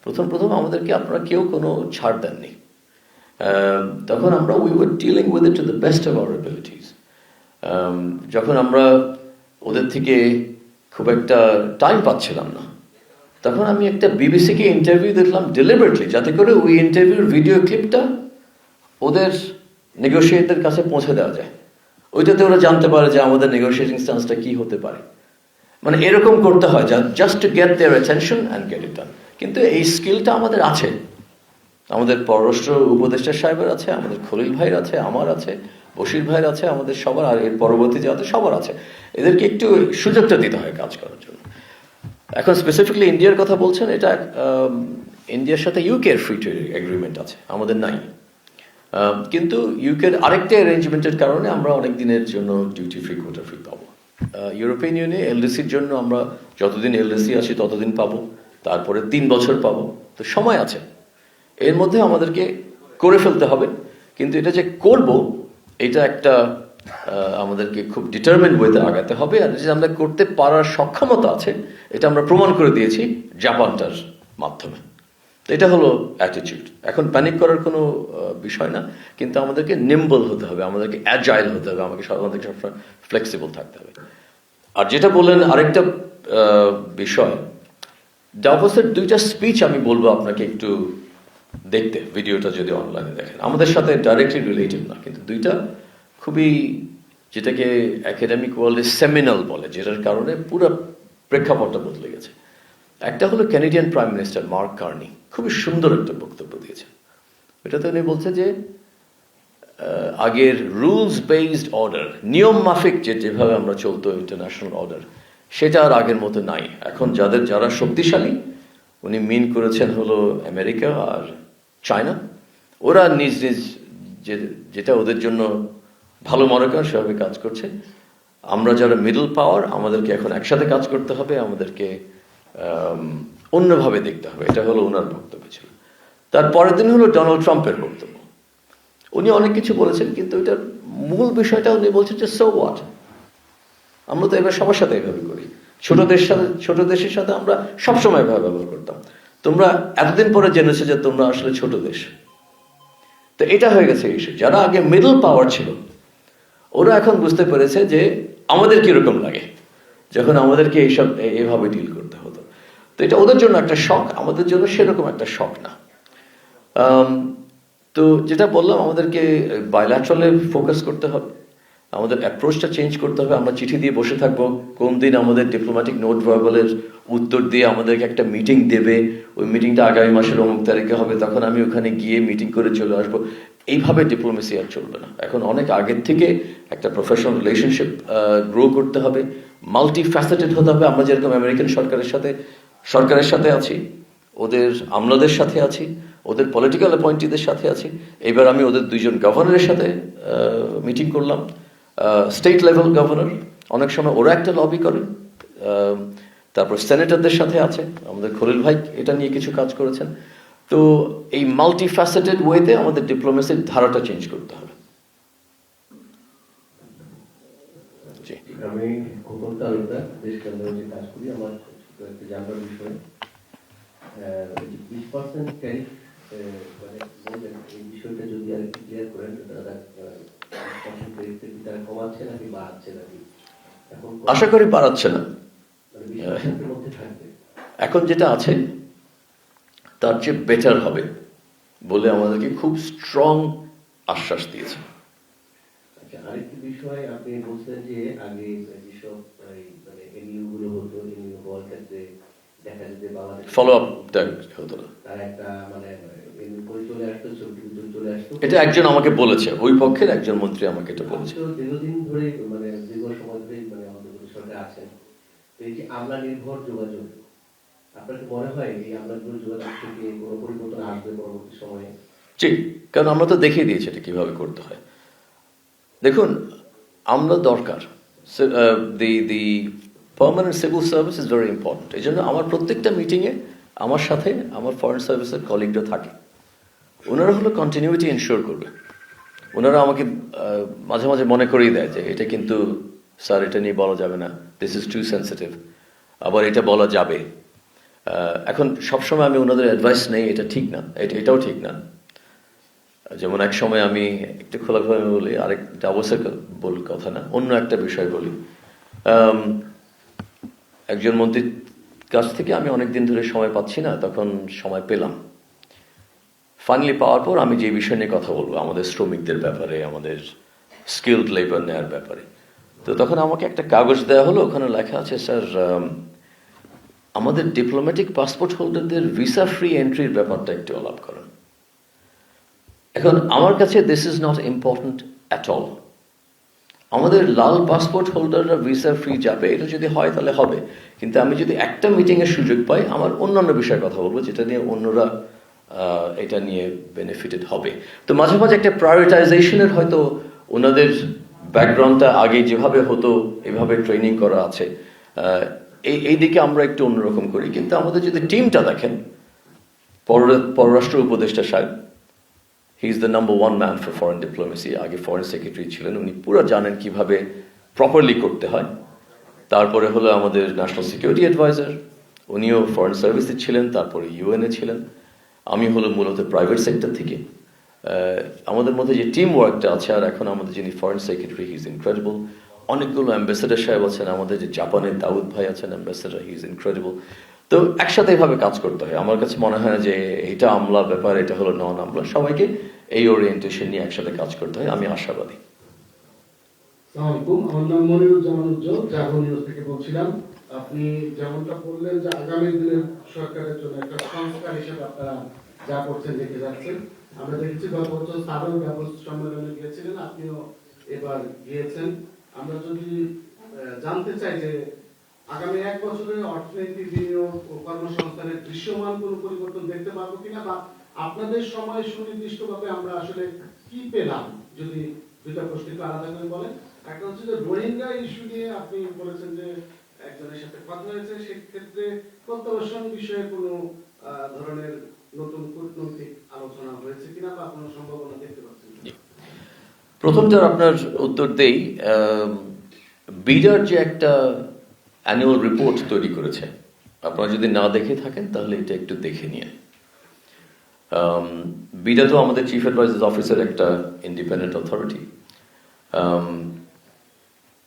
প্রথম আমাদেরকে আপনারা কেউ কোনো ছাড় দেননি। তখন আমরা we were dealing with it to the best of our abilities. যখন আমরা ওদের থেকে খুব একটা টাইম পাচ্ছিলাম না, তখন আমি একটা বিবিসিকে ইন্টারভিউ দেখলাম ডেলিবারেটলি, যাতে করে ওই ইন্টারভিউর ভিডিও ক্লিপটা ওদের নেগোশিয়েটরদের কাছে পৌঁছে দেওয়া যায়। ওইটাতে ওরা জানতে পারে যে আমাদের নেগোশিয়েটিং স্ট্যান্সটা কি হতে পারে। মানে এরকম করতে হয় just to get their attention and get it done. কিন্তু এই স্কিলটা আমাদের আছে, আমাদের পররাষ্ট্র উপদেষ্টা সাহেবের আছে, আমাদের খলিল ভাইয়ের আছে, আমার আছে, বশির ভাইয়ের আছে, আমাদের সবার, আর এর পরবর্তী যাতে সবার আছে। এদেরকে একটু সুযোগটা দিতে হয় কাজ করার জন্য। এখন স্পেসিফিকলি ইন্ডিয়ার কথা বলছেন, এটা ইন্ডিয়ার সাথে ইউকের ফ্রি ট্রেড এগ্রিমেন্ট আছে, আমাদের নাই। কিন্তু ইউকের আরেকটা অ্যারেঞ্জমেন্টের কারণে আমরা অনেক দিনের জন্য ডিউটি ফ্রি কোটা ফ্রি পাবো। ইউরোপিয়ান ইউনিয়নে এলডিসির জন্য আমরা যতদিন এলডিসি আসি ততদিন পাবো, তারপরে 3 বছর পাবো, তো সময় আছে। এর মধ্যে আমাদেরকে করে ফেলতে হবে, কিন্তু এটা যে করব এটা একটা আমাদেরকে খুব ডিটারমিন্ড ওয়েতে আগাতে হবে। আর যে আমরা করতে পারার সক্ষমতা আছে এটা আমরা প্রমাণ করে দিয়েছি জাপানটার মাধ্যমে। তো এটা হলো অ্যাটিটিউড। এখন প্যানিক করার কোনো বিষয় না, কিন্তু আমাদেরকে নিম্বল হতে হবে, আমাদেরকে অ্যাজাইল হতে হবে, আমাদেরকে সবসময় ফ্লেক্সিবল থাকতে হবে। আর যেটা বললেন আরেকটা বিষয়, ডাভোসের 2টা স্পিচ আমি বলবো আপনাকে একটু দেখতে, ভিডিওটা যদি অনলাইনে দেখেন। আমাদের সাথে ডাইরেক্টলি রিলেটেড না, কিন্তু 2টা খুবই, যেটাকে একাডেমিক ওয়ার্ল্ডে সেমিনাল বলে, যেটার কারণে পুরো প্রেক্ষাপটটা বদলে গেছে। একটা হলো Canadian prime minister mark Carney, খুবই সুন্দর একটা বক্তব্য দিয়েছেন। এটাতে উনি বলছে যে আগের রুলস বেসড অর্ডার, নিয়ম মাফিক যেভাবে আমরা চলতো ইন্টারন্যাশনাল অর্ডার, সেটা আর আগের মতো নাই। এখন যারা শক্তিশালী, উনি মিন করেছেন হলো আমেরিকা আর চায়না, ওরা নিজ নিজ যেটা ওদের জন্য ভালো মনে করেন সেভাবে কাজ করছে। আমরা যারা মিডল পাওয়ার, আমাদেরকে এখন একসাথে কাজ করতে হবে, আমাদেরকে অন্যভাবে দেখতে হবে। এটা হলো ওনার বক্তব্য ছিল। তার পরের দিন হলো ডোনাল্ড ট্রাম্পের বক্তব্য। উনি অনেক কিছু বলেছেন, কিন্তু এটার মূল বিষয়টা উনি বলছেন যে সো হোয়াট, আমরা তো এবার সবার সাথে এইভাবে করি। ছোট দেশের সাথে আমরা সবসময় এভাবে ব্যবহার করতাম। তোমরা এতদিন পরে জেনেছো যে তোমরা আসলে ছোট দেশ। তো এটা হয়ে গেছে ইস্যু। যারা আগে মিডল পাওয়ার ছিল, ওরা এখন বুঝতে পেরেছে যে আমাদের কিরকম লাগে যখন আমাদেরকে এভাবে ডিল করতে হতো। তো এটা ওদের জন্য একটা শক, আমাদের জন্য সেরকম একটা শক না। তো যেটা বললাম, আমাদেরকে বাইল্যাটারালে ফোকাস করতে হবে, আমাদের অ্যাপ্রোচটা চেঞ্জ করতে হবে। আমরা চিঠি দিয়ে বসে থাকবো, কোন দিন আমাদের ডিপ্লোম্যাটিক নোট ভার্বালের উত্তর দিয়ে আমাদেরকে একটা মিটিং দেবে, ওই মিটিংটা আগামী মাসের অমুক তারিখে হবে, তখন আমি ওখানে গিয়ে মিটিং করে চলে আসবো। এইভাবে ডিপ্লোমেসি আর চলবে না। এখন অনেক আগের থেকে একটা প্রফেশনাল রিলেশনশিপ গ্রো করতে হবে, মাল্টি ফ্যাসেটেড হতে হবে। আমরা যেরকম আমেরিকান সরকারের সাথে আছি, ওদের আমলাদের সাথে আছি, ওদের পলিটিক্যাল অ্যাপয়েন্টিদের সাথে আছি। এবার আমি ওদের 2জন গভর্নরের সাথে মিটিং করলাম, স্টেট লেভেল গভর্নর, অনেক সময় ওরা একটা লবি করে। তারপর সেনেটরদের সাথে আছে, আমাদের খলিল ভাই এটা নিয়ে কিছু কাজ করেছেন। তো এই মাল্টি ফ্যাসেটেড ওয়েতে আমাদের ডিপ্লোমেসির ধারাটা চেঞ্জ করতে হবে। জি, আমি খোকন তালুকদার, দেশ কেন্দ্রে যে কাজ করি। আমার একটা জানার বিষয় 20% ট্যারিফ, মানে বললেন এই বিষয়টা যদি আর একটু ক্লিয়ার করেন, তারা কমাচ্ছে নাকি বাড়াচ্ছে নাকি? এখন আশা করি বাড়াচ্ছে না। মানে 20% মধ্যে থাকবে। এখন যেটা আছে তার চেয়ে বেটার হবে বলে আমাদেরকে খুব স্ট্রং আশ্বাস দিয়েছে। আচ্ছা, আরেকটি বিষয় আপনি বলছেন যে আগে যেসব মানে এনইউ গুলো হতো, এনইউ হওয়ার ক্ষেত্রে দেখা যেত বাংলাদেশ ফলো আপ হতো না, তার একটা মানে করে চলে আসতো, ছবি চলে আসতো। এটা একজন আমাকে বলেছে, ওই পক্ষের একজন মন্ত্রী আমাকে এটা বলেছে। দীর্ঘদিন ধরে মানে দীর্ঘ সময় ধরে মানে আমাদের সরকার আছেন, তো এই যে আমলা নির্ভর যোগাযোগ, আপনার কি মনে হয় এই আমলা নির্ভর যোগাযোগ থেকে কোনো পরিবর্তন আসবে পরবর্তী সময়ে? ঠিক, কারণ আমরা তো দেখিয়ে দিয়েছি এটা কিভাবে করতে হয়। দেখুন, আমরা দরকার, the permanent civil service is very important. এই জন্য আমার প্রত্যেকটা মিটিংয়ে আমার সাথে আমার ফরেন সার্ভিসের কলিগরা থাকে। ওনারা হলো কন্টিনিউটি এনশিওর করবে। ওনারা আমাকে মাঝে মাঝে মনে করিয়ে দেয় যে এটা কিন্তু স্যার এটা নিয়ে বলা যাবে না, দিস ইজ টু সেন্সিটিভ, আবার এটা বলা যাবে। এখন সবসময় আমি ওনাদের অ্যাডভাইস নেই, এটা ঠিক না, এটাও ঠিক না। যেমন এক সময় আমি একটু খোলাখুলি বলি, আরেকটা অবশ্যই কথা না, অন্য একটা বিষয় বলি। একজন মন্ত্রীর কাছ থেকে আমি অনেকদিন ধরে সময় পাচ্ছি না, তখন সময় পেলাম। ফাইনালি পাওয়ার পর আমি যে বিষয় নিয়ে কথা বলবো, আমাদের শ্রমিকদের ব্যাপারে, আমাদের স্কিলড লেবার নেওয়ার ব্যাপারে, তো তখন আমাকে একটা কাগজ দেওয়া হলো, ওখানে লেখা আছে, স্যার আমাদের ডিপ্লোম্যাটিক পাসপোর্ট হোল্ডারদের ভিসা ফ্রি এন্ট্রির ব্যাপারটা একটু আলাপ করেন। এখন আমার কাছে this is not important at all. আমাদের লাল পাসপোর্ট হোল্ডাররা ভিসা ফ্রি যাবে, এটা যদি হয় তাহলে হবে। কিন্তু আমি যদি একটা মিটিংয়ের সুযোগ পাই, আমার অন্যান্য বিষয়ে কথা বলবো যেটা নিয়ে অন্যরা এটা নিয়ে বেনিফিটেড হবে। তো মাঝে মাঝে একটা প্রায়োরিটাইজেশনের হয়তো ওনাদের ব্যাকগ্রাউন্ডটা আগে যেভাবে হতো এভাবে ট্রেনিং করা আছে, এই দিকে আমরা একটু অন্যরকম করি। কিন্তু আমাদের যদি টিমটা দেখেন, পররাষ্ট্র উপদেষ্টা সাহেব, he is the number 1 man for foreign diplomacy, আগে ফরেন সেক্রেটারি ছিলেন, উনি পুরো জানেন কিভাবে প্রপারলি করতে হয়। তারপরে হলো আমাদের ন্যাশনাল সিকিউরিটি অ্যাডভাইজার, উনিও ফরেন সার্ভিসে ছিলেন, তারপরে ইউএনএ ছিলেন। আমি হলো মূলত প্রাইভেট সেক্টর থেকে। আমাদের মধ্যে যে টিম ওয়ার্কটা আছে, আর এখন আমাদের যিনি foreign secretary, he is incredible. অনেকগুলো অ্যাম্বাসেডার সাহেব আছেন, আমাদের যে জাপানের দাউদ ভাই আছেন অ্যাম্বাসেডার, হি ইজ ইনক্রেডিবল। তো একসাথে এভাবে কাজ করতে হয়। আমার কাছে মনে হয় না যে এটা আমলা ব্যাপার, এটা হলো নন আমলা, সবাইকে এই ওরিয়েন্টেশন নিয়ে একসাথে কাজ করতে হয়। আমি আশাবাদী। আসসালামু আলাইকুম, আমার নাম মনিরুজ্জামান উজ্জ্বল, জাগো নিউজ থেকে বলছিলাম। আপনি যেমনটা বললেন যে আগামী দিনের সরকারের জন্য একটা সংস্কার হিসেবে আপনারা যা করছেন দেখে যাচ্ছেন। আমরা দেখেছি গত বছর সাধারণ ব্যবস্থা সম্মেলনে গিয়েছিলেন, আপনিও এবার গিয়েছেন। আমরা যদি জানতে চাই যে আগামী 1 বছরে অর্থনৈতিক বিনিয়োগ ও কর্মসংস্থানের দৃশ্যমান কোনো পরিবর্তন দেখতে পাবো কিনা, বা আপনাদের সময় সুনির্দিষ্টভাবে আমরা আসলে কি পেলাম, যদি দুইটা প্রশ্ন একটু আলাদা করে বলেন। একটা হচ্ছে যে রোহিঙ্গা ইস্যু নিয়ে আপনি বলেছেন যে একজনের সাথে কথা হয়েছে, সেক্ষেত্রে প্রত্যাবাসন বিষয়ে কোনো ধরনের নতুন কূটনৈতিক আলোচনা হয়েছে কিনা বা কোনো সম্ভাবনা দেখতে পাচ্ছেন কিনা? প্রথমটার আপনার উত্তর দেই। বিডার যে একটা অ্যানুয়াল রিপোর্ট তৈরি করেছে, আপনারা যদি না দেখে থাকেন তাহলে এটা একটু দেখে নিয়ে। বিডা তো আমাদের চিফ অ্যাডভাইজার অফিসের একটা ইন্ডিপেন্ডেন্ট অথরিটি।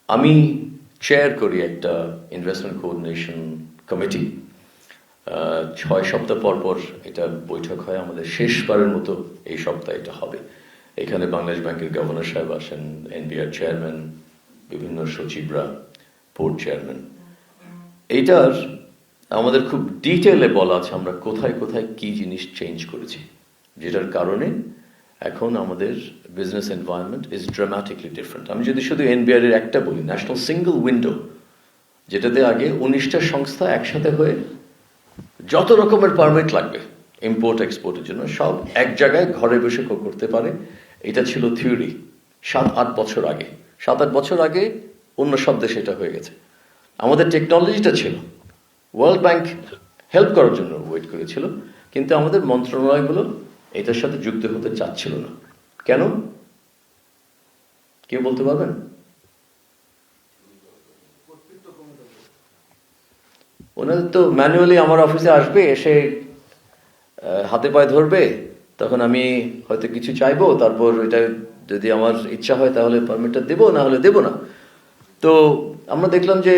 আমি চেয়ার করি একটা ইনভেস্টমেন্ট কোঅর্ডিনেশন কমিটি। 6 সপ্তাহ পর পর এটা বৈঠক হয়, আমাদের শেষবারের মতো এই সপ্তাহে এটা হবে। এখানে বাংলাদেশ ব্যাংকের গভর্নর সাহেব আসেন, এনবিআর চেয়ারম্যান, বিভিন্ন সচিবরা, বোর্ড চেয়ারম্যান। এইটার আমাদের খুব ডিটেলে বলা আছে আমরা কোথায় কোথায় কি জিনিস চেঞ্জ করেছি, যেটার কারণে এখন আমাদের বিজনেস এনভায়রনমেন্ট ইজ ড্রামাটিকলি ডিফারেন্ট। আমি যদি শুধু এনবিআর এর একটা বলি, ন্যাশনাল সিঙ্গল উইন্ডো, যেটাতে আগে 19টা সংস্থা একসাথে হয়ে যত রকমের পারমিট লাগবে ইম্পোর্ট এক্সপোর্টের জন্য সব এক জায়গায় ঘরে বসে করতে পারে, এটা ছিল থিওরি 7-8 বছর আগে। 7-8 বছর আগে অন্য সব দেশে এটা হয়ে গেছে। আমাদের টেকনোলজিটা ছিল, ওয়ার্ল্ড ব্যাংক হেল্প করার জন্য ওয়েট করেছিল, কিন্তু আমাদের মন্ত্রণালয়গুলো এটার সাথে যুক্ত হতে চাচ্ছিল না। কেন? কেউ বলতে পারবেন? ওনাদের তো ম্যানুয়ালি আমার অফিসে আসবে, এসে হাতে পায়ে ধরবে, তখন আমি হয়তো কিছু চাইবো, তারপর এটা যদি আমার ইচ্ছা হয় তাহলে পারমিটটা দেবো, না হলে দেবো না। তো আমরা দেখলাম যে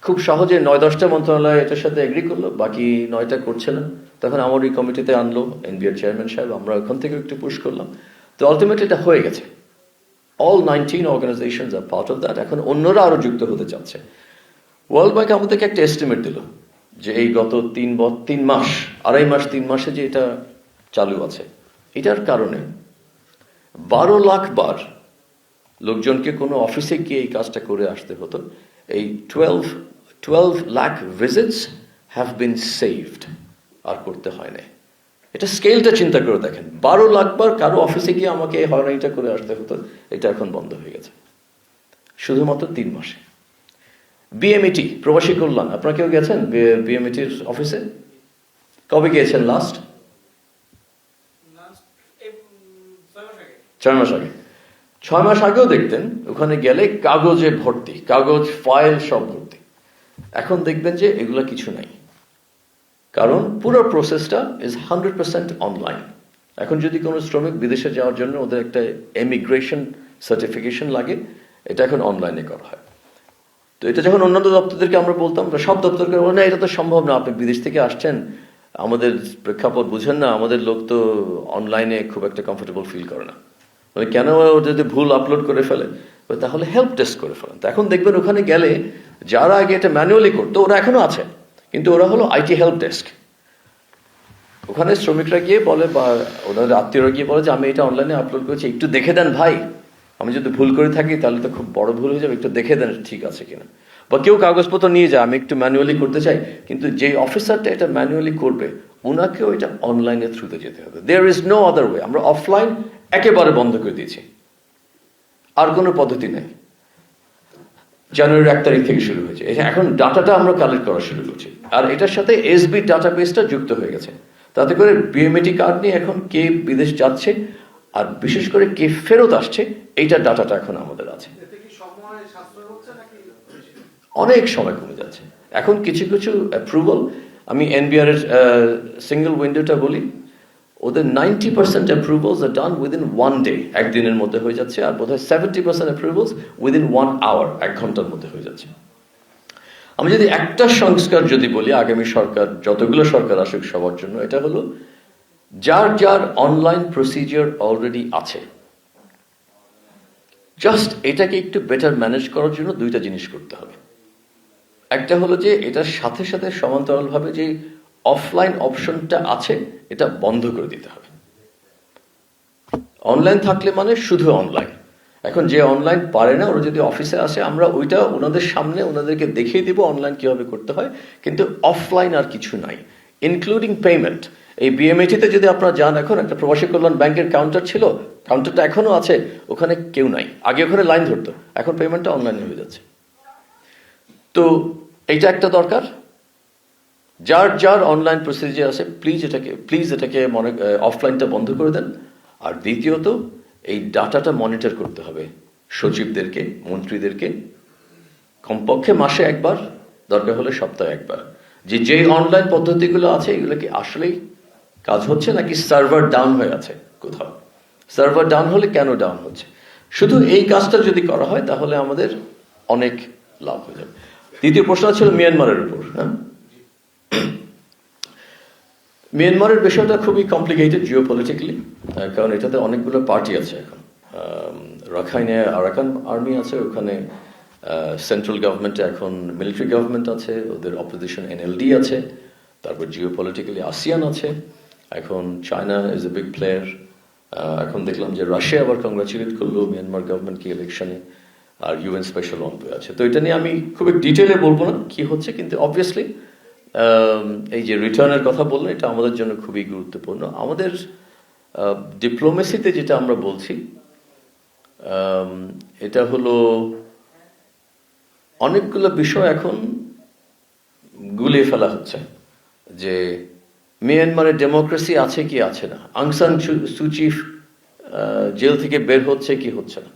খুব সহজে 9-10টা মন্ত্রণালয় এটার সাথে এগ্রি করলো, বাকি 9টা করছে না। তখন আমার এই কমিটিতে আনলো এনবিআর চেয়ারম্যান সাহেব, আমরা ওখান থেকে একটু পুশ করলাম। তো আলটিমেটলি এটা হয়ে গেছে। All 19 organisations are part of that. এখন অন্যরা আরো যুক্ত হতে চাচ্ছে। ওয়ার্ল্ড ব্যাংক আমাদেরকে একটা এস্টিমেট দিল যে এই গত 3 মাস, 2.5 মাসে যে এটা চালু আছে, এটার কারণে 12 লাখ বার লোকজনকে কোনো অফিসে গিয়ে এই কাজটা করে আসতে হতো। এই 12 lakh visits have been saved, আর করতে হয় না। এটা স্কেলটা চিন্তা করে দেখেন, 12 লাখ বার কারো অফিসে গিয়ে আমাকে এই হয়রানিটা করে আসতে হতো, এটা এখন বন্ধ হয়ে গেছে শুধুমাত্র 3 মাসে। বিএমইটি, প্রবাসী কল্যাণ, আপনারা কেউ গেছেন বিএমইটির অফিসে? কবে গিয়েছেন লাস্ট? 6 মাস আগে। 6 মাস আগেও দেখতেন ওখানে গেলে কাগজে ভর্তি, কাগজ ফাইল সব ভর্তি। এখন দেখবেন যে এগুলো কিছু নাই, কারণ পুরো প্রসেসটা ইজ 100% অনলাইন। এখন যদি কোনো শ্রমিক বিদেশে যাওয়ার জন্য ওদের একটা এমিগ্রেশন সার্টিফিকেশন লাগে, এটা এখন অনলাইনে করা হয়। তো এটা যখন অন্যান্য দপ্তরদেরকে আমরা বলতাম, সব দপ্তরকে বলে না এটা তো সম্ভব না, আপনি বিদেশ থেকে আসছেন, আমাদের প্রেক্ষাপট বুঝেন না, আমাদের লোক তো অনলাইনে খুব একটা কমফোর্টেবল ফিল করে না। মানে কেন যদি ভুল আপলোড করে ফেলে, তাহলে হেল্প ডেস্ক করে ফেলেন। তো এখন দেখবেন ওখানে গেলে যারা আগে এটা ম্যানুয়ালি করতো ওরা এখনো আছে, কিন্তু ওরা হলো আইটি হেল্প ডেস্ক। ওখানে শ্রমিকরা গিয়ে বলে বা ওনাদের আত্মীয়রা গিয়ে বলে যে আমি এটা অনলাইনে আপলোড করেছি, একটু দেখে দেন ভাই, আমি যদি ভুল করে থাকি তাহলে তো খুব বড় ভুল হয়ে যাবে, একটু দেখে দেন ঠিক আছে কিনা। বা কেউ কাগজপত্র নিয়ে যায়, আমি একটু ম্যানুয়ালি করতে চাই, কিন্তু যে অফিসারটা এটা ম্যানুয়ালি করবে ওনাকেও এটা অনলাইনের থ্রুতে যেতে হবে। There is no other way. আমরা অফলাইন একেবারে বন্ধ করে দিয়েছি, আর কোনো পদ্ধতি নেই। জানুয়ারির 1 তারিখ থেকে শুরু হয়েছে। এখন ডাটাটা আমরা কালেক্ট করা শুরু করছি, আর এটার সাথে এসবি ডাটাবেসটা যুক্ত হয়ে গেছে। তাতে করে বিএমএটি কার্ড নিয়ে এখন কে বিদেশ যাচ্ছে আর বিশেষ করে কে ফেরত আসছে, এইটা ডাটাটা এখন আমাদের আছে। অনেক সময় কমে যাচ্ছে। এখন কিছু কিছু অ্যাপ্রুভাল, আমি এনবিআর এর সিঙ্গেল উইন্ডোটা বলি, ওদের 90% অ্যাপ্রুভালস আর ডান উইদিন 1 ডে, একদিনের মধ্যে হয়ে যাচ্ছে। আর বোধহয় 70% অ্যাপ্রুভালস উইদিন 1 আওয়ার, 1 ঘন্টার মধ্যে হয়ে যাচ্ছে। আমি যদি একটা সংস্কার যদি বলি আগামী সরকার, যতগুলো সরকার আসুক সবার জন্য, এটা হলো যার যার অনলাইন প্রসিজিওর অলরেডি আছে, জাস্ট এটাকে একটু বেটার ম্যানেজ করার জন্য 2টা জিনিস করতে হবে। একটা হলো যে এটার সাথে সাথে সমান্তরালভাবে যে অফলাইন অপশনটা আছে এটা বন্ধ করে দিতে হবে। অনলাইন থাকলে মানে শুধু অনলাইন। এখন যে অনলাইন পারে না, ওরা যদি অফিসে আসে, আমরা ওইটা ওনাদের সামনে ওনাদেরকে দেখিয়ে দিব অনলাইন কিভাবে করতে হয়, কিন্তু অফলাইন আর কিছু নাই, ইনক্লুডিং পেমেন্ট। এই বিএমএটিতে যদি আপনারা যান, এখন একটা প্রবাসী কল্যাণ ব্যাংকের কাউন্টার ছিল, কাউন্টারটা এখনো আছে, ওখানে কেউ নাই। আগে ওখানে লাইন ধরতো, এখন পেমেন্টটা অনলাইনে হয়ে যাচ্ছে। তো এইটা একটা দরকার। যার যার অনলাইন প্রসিজিয়ার আছে প্লিজ এটাকে অফলাইনটা বন্ধ করে দেন। আর দ্বিতীয়ত এই ডাটাটা মনিটর করতে হবে সচিবদেরকে, মন্ত্রীদেরকে, কমপক্ষে মাসে একবার, দরকার হলে সপ্তাহে একবার, যে অনলাইন পদ্ধতিগুলো আছে এগুলো কি আসলেই কাজ হচ্ছে নাকি সার্ভার ডাউন হয়ে আছে কোথাও। সার্ভার ডাউন হলে কেন ডাউন হচ্ছে, শুধু এই কাজটা যদি করা হয় তাহলে আমাদের অনেক লাভ হয়ে যাবে। দ্বিতীয় প্রশ্ন ছিল মিয়ানমারের উপর। হ্যাঁ, মিয়ানমারের বিষয়টা খুবই কমপ্লিকেটেড জিওপলিটিক্যালি, কারণ এটাতে অনেকগুলো পার্টি আছে। এখন রাখাইনে আরাকান আর্মি আছে, ওখানে সেন্ট্রাল গভর্নমেন্টে এখন মিলিটারি গভর্নমেন্ট আছে, ওদের অপোজিশন এনএলডি আছে, তারপর জিওপলিটিক্যালি আসিয়ান আছে, এখন China is a big player. এখন দেখলাম যে রাশিয়া আবার কংগ্রাচুলেট করলো মিয়ানমার গভর্নমেন্টকে ইলেকশনে, আর ইউএন স্পেশাল অনভয় আছে। তো এটা নিয়ে আমি খুব ডিটেলে বলবো না কি হচ্ছে, কিন্তু অবভিয়াসলি এই যে রিটার্নের কথা বললেন, এটা আমাদের জন্য খুবই গুরুত্বপূর্ণ। আমাদের ডিপ্লোমেসিতে যেটা আমরা বলছি, এটা হলো অনেকগুলো বিষয় এখন গুলিয়ে ফেলা হচ্ছে, যে মিয়ানমারের ডেমোক্রেসি আছে কি আছে না, আং সান সুচি জেল থেকে বের হচ্ছে কি হচ্ছে না।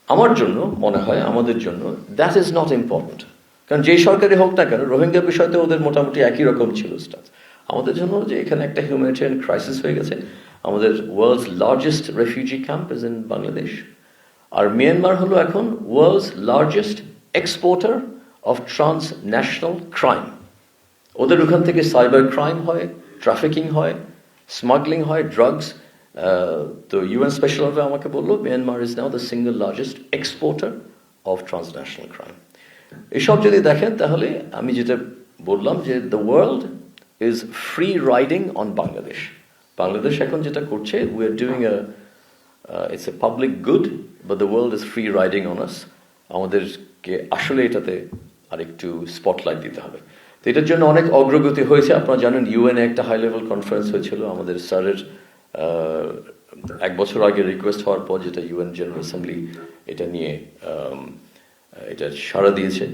আমার জন্য মনে হয়, আমাদের জন্য দ্যাট ইজ নট ইম্পর্টেন্ট, কারণ যেই সরকারি হোক না কেন, রোহিঙ্গা বিষয়তে ওদের মোটামুটি একই রকম ছিল স্টান্স। আমাদের জন্য যে এখানে একটা হিউম্যানিটেরিয়ান ক্রাইসিস হয়ে গেছে, আমাদের world's largest refugee camp is in Bangladesh, আর মিয়ানমার হলো এখন world's largest exporter of transnational crime. ওদের ওখান থেকে সাইবার ক্রাইম হয়, ট্রাফিকিং হয়, স্মাগলিং হয়, ড্রাগস। তো ইউএন স্পেশাল অনভয় আমাকে বললো Myanmar is now the single largest exporter of transnational crime. এসব যদি দেখেন তাহলে আমি যেটা বললাম যে the world is free riding on Bangladesh. Bangladesh এখন যেটা করছে, we are doing it's a public good, but the world is free riding on আস। আমাদেরকে আসলে এটাতে আরেকটু স্পটলাইট দিতে হবে। তো এটার জন্য অনেক অগ্রগতি হয়েছে। আপনারা জানেন ইউএনএ একটা হাই লেভেল কনফারেন্স হয়েছিল আমাদের স্যারের 1 বছর আগে রিকোয়েস্ট হওয়ার পর, যেটা ইউএন জেনারেল অ্যাসেম্বলি এটা নিয়ে এটা সাড়া দিয়েছে।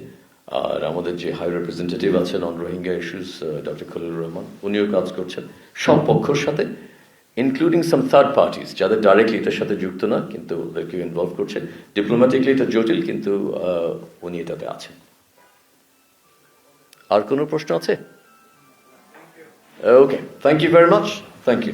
আর আমাদের যে হাই রিপ্রেজেন্টেটিভ আছেন on Rohingya issues, doctor Khalilur Rahman, উনিও কাজ করছেন সব পক্ষের সাথে, ইনক্লুডিং সাম থার্ড পার্টিস যাদের ডাইরেক্টলি এটার সাথে যুক্ত না, কিন্তু ওদেরকে ইনভলভ করছে। ডিপ্লোম্যাটিকলি এটা জটিল, কিন্তু উনি এটাতে আছেন। আর কোনো প্রশ্ন আছে? Okay, thank you very much. Thank you.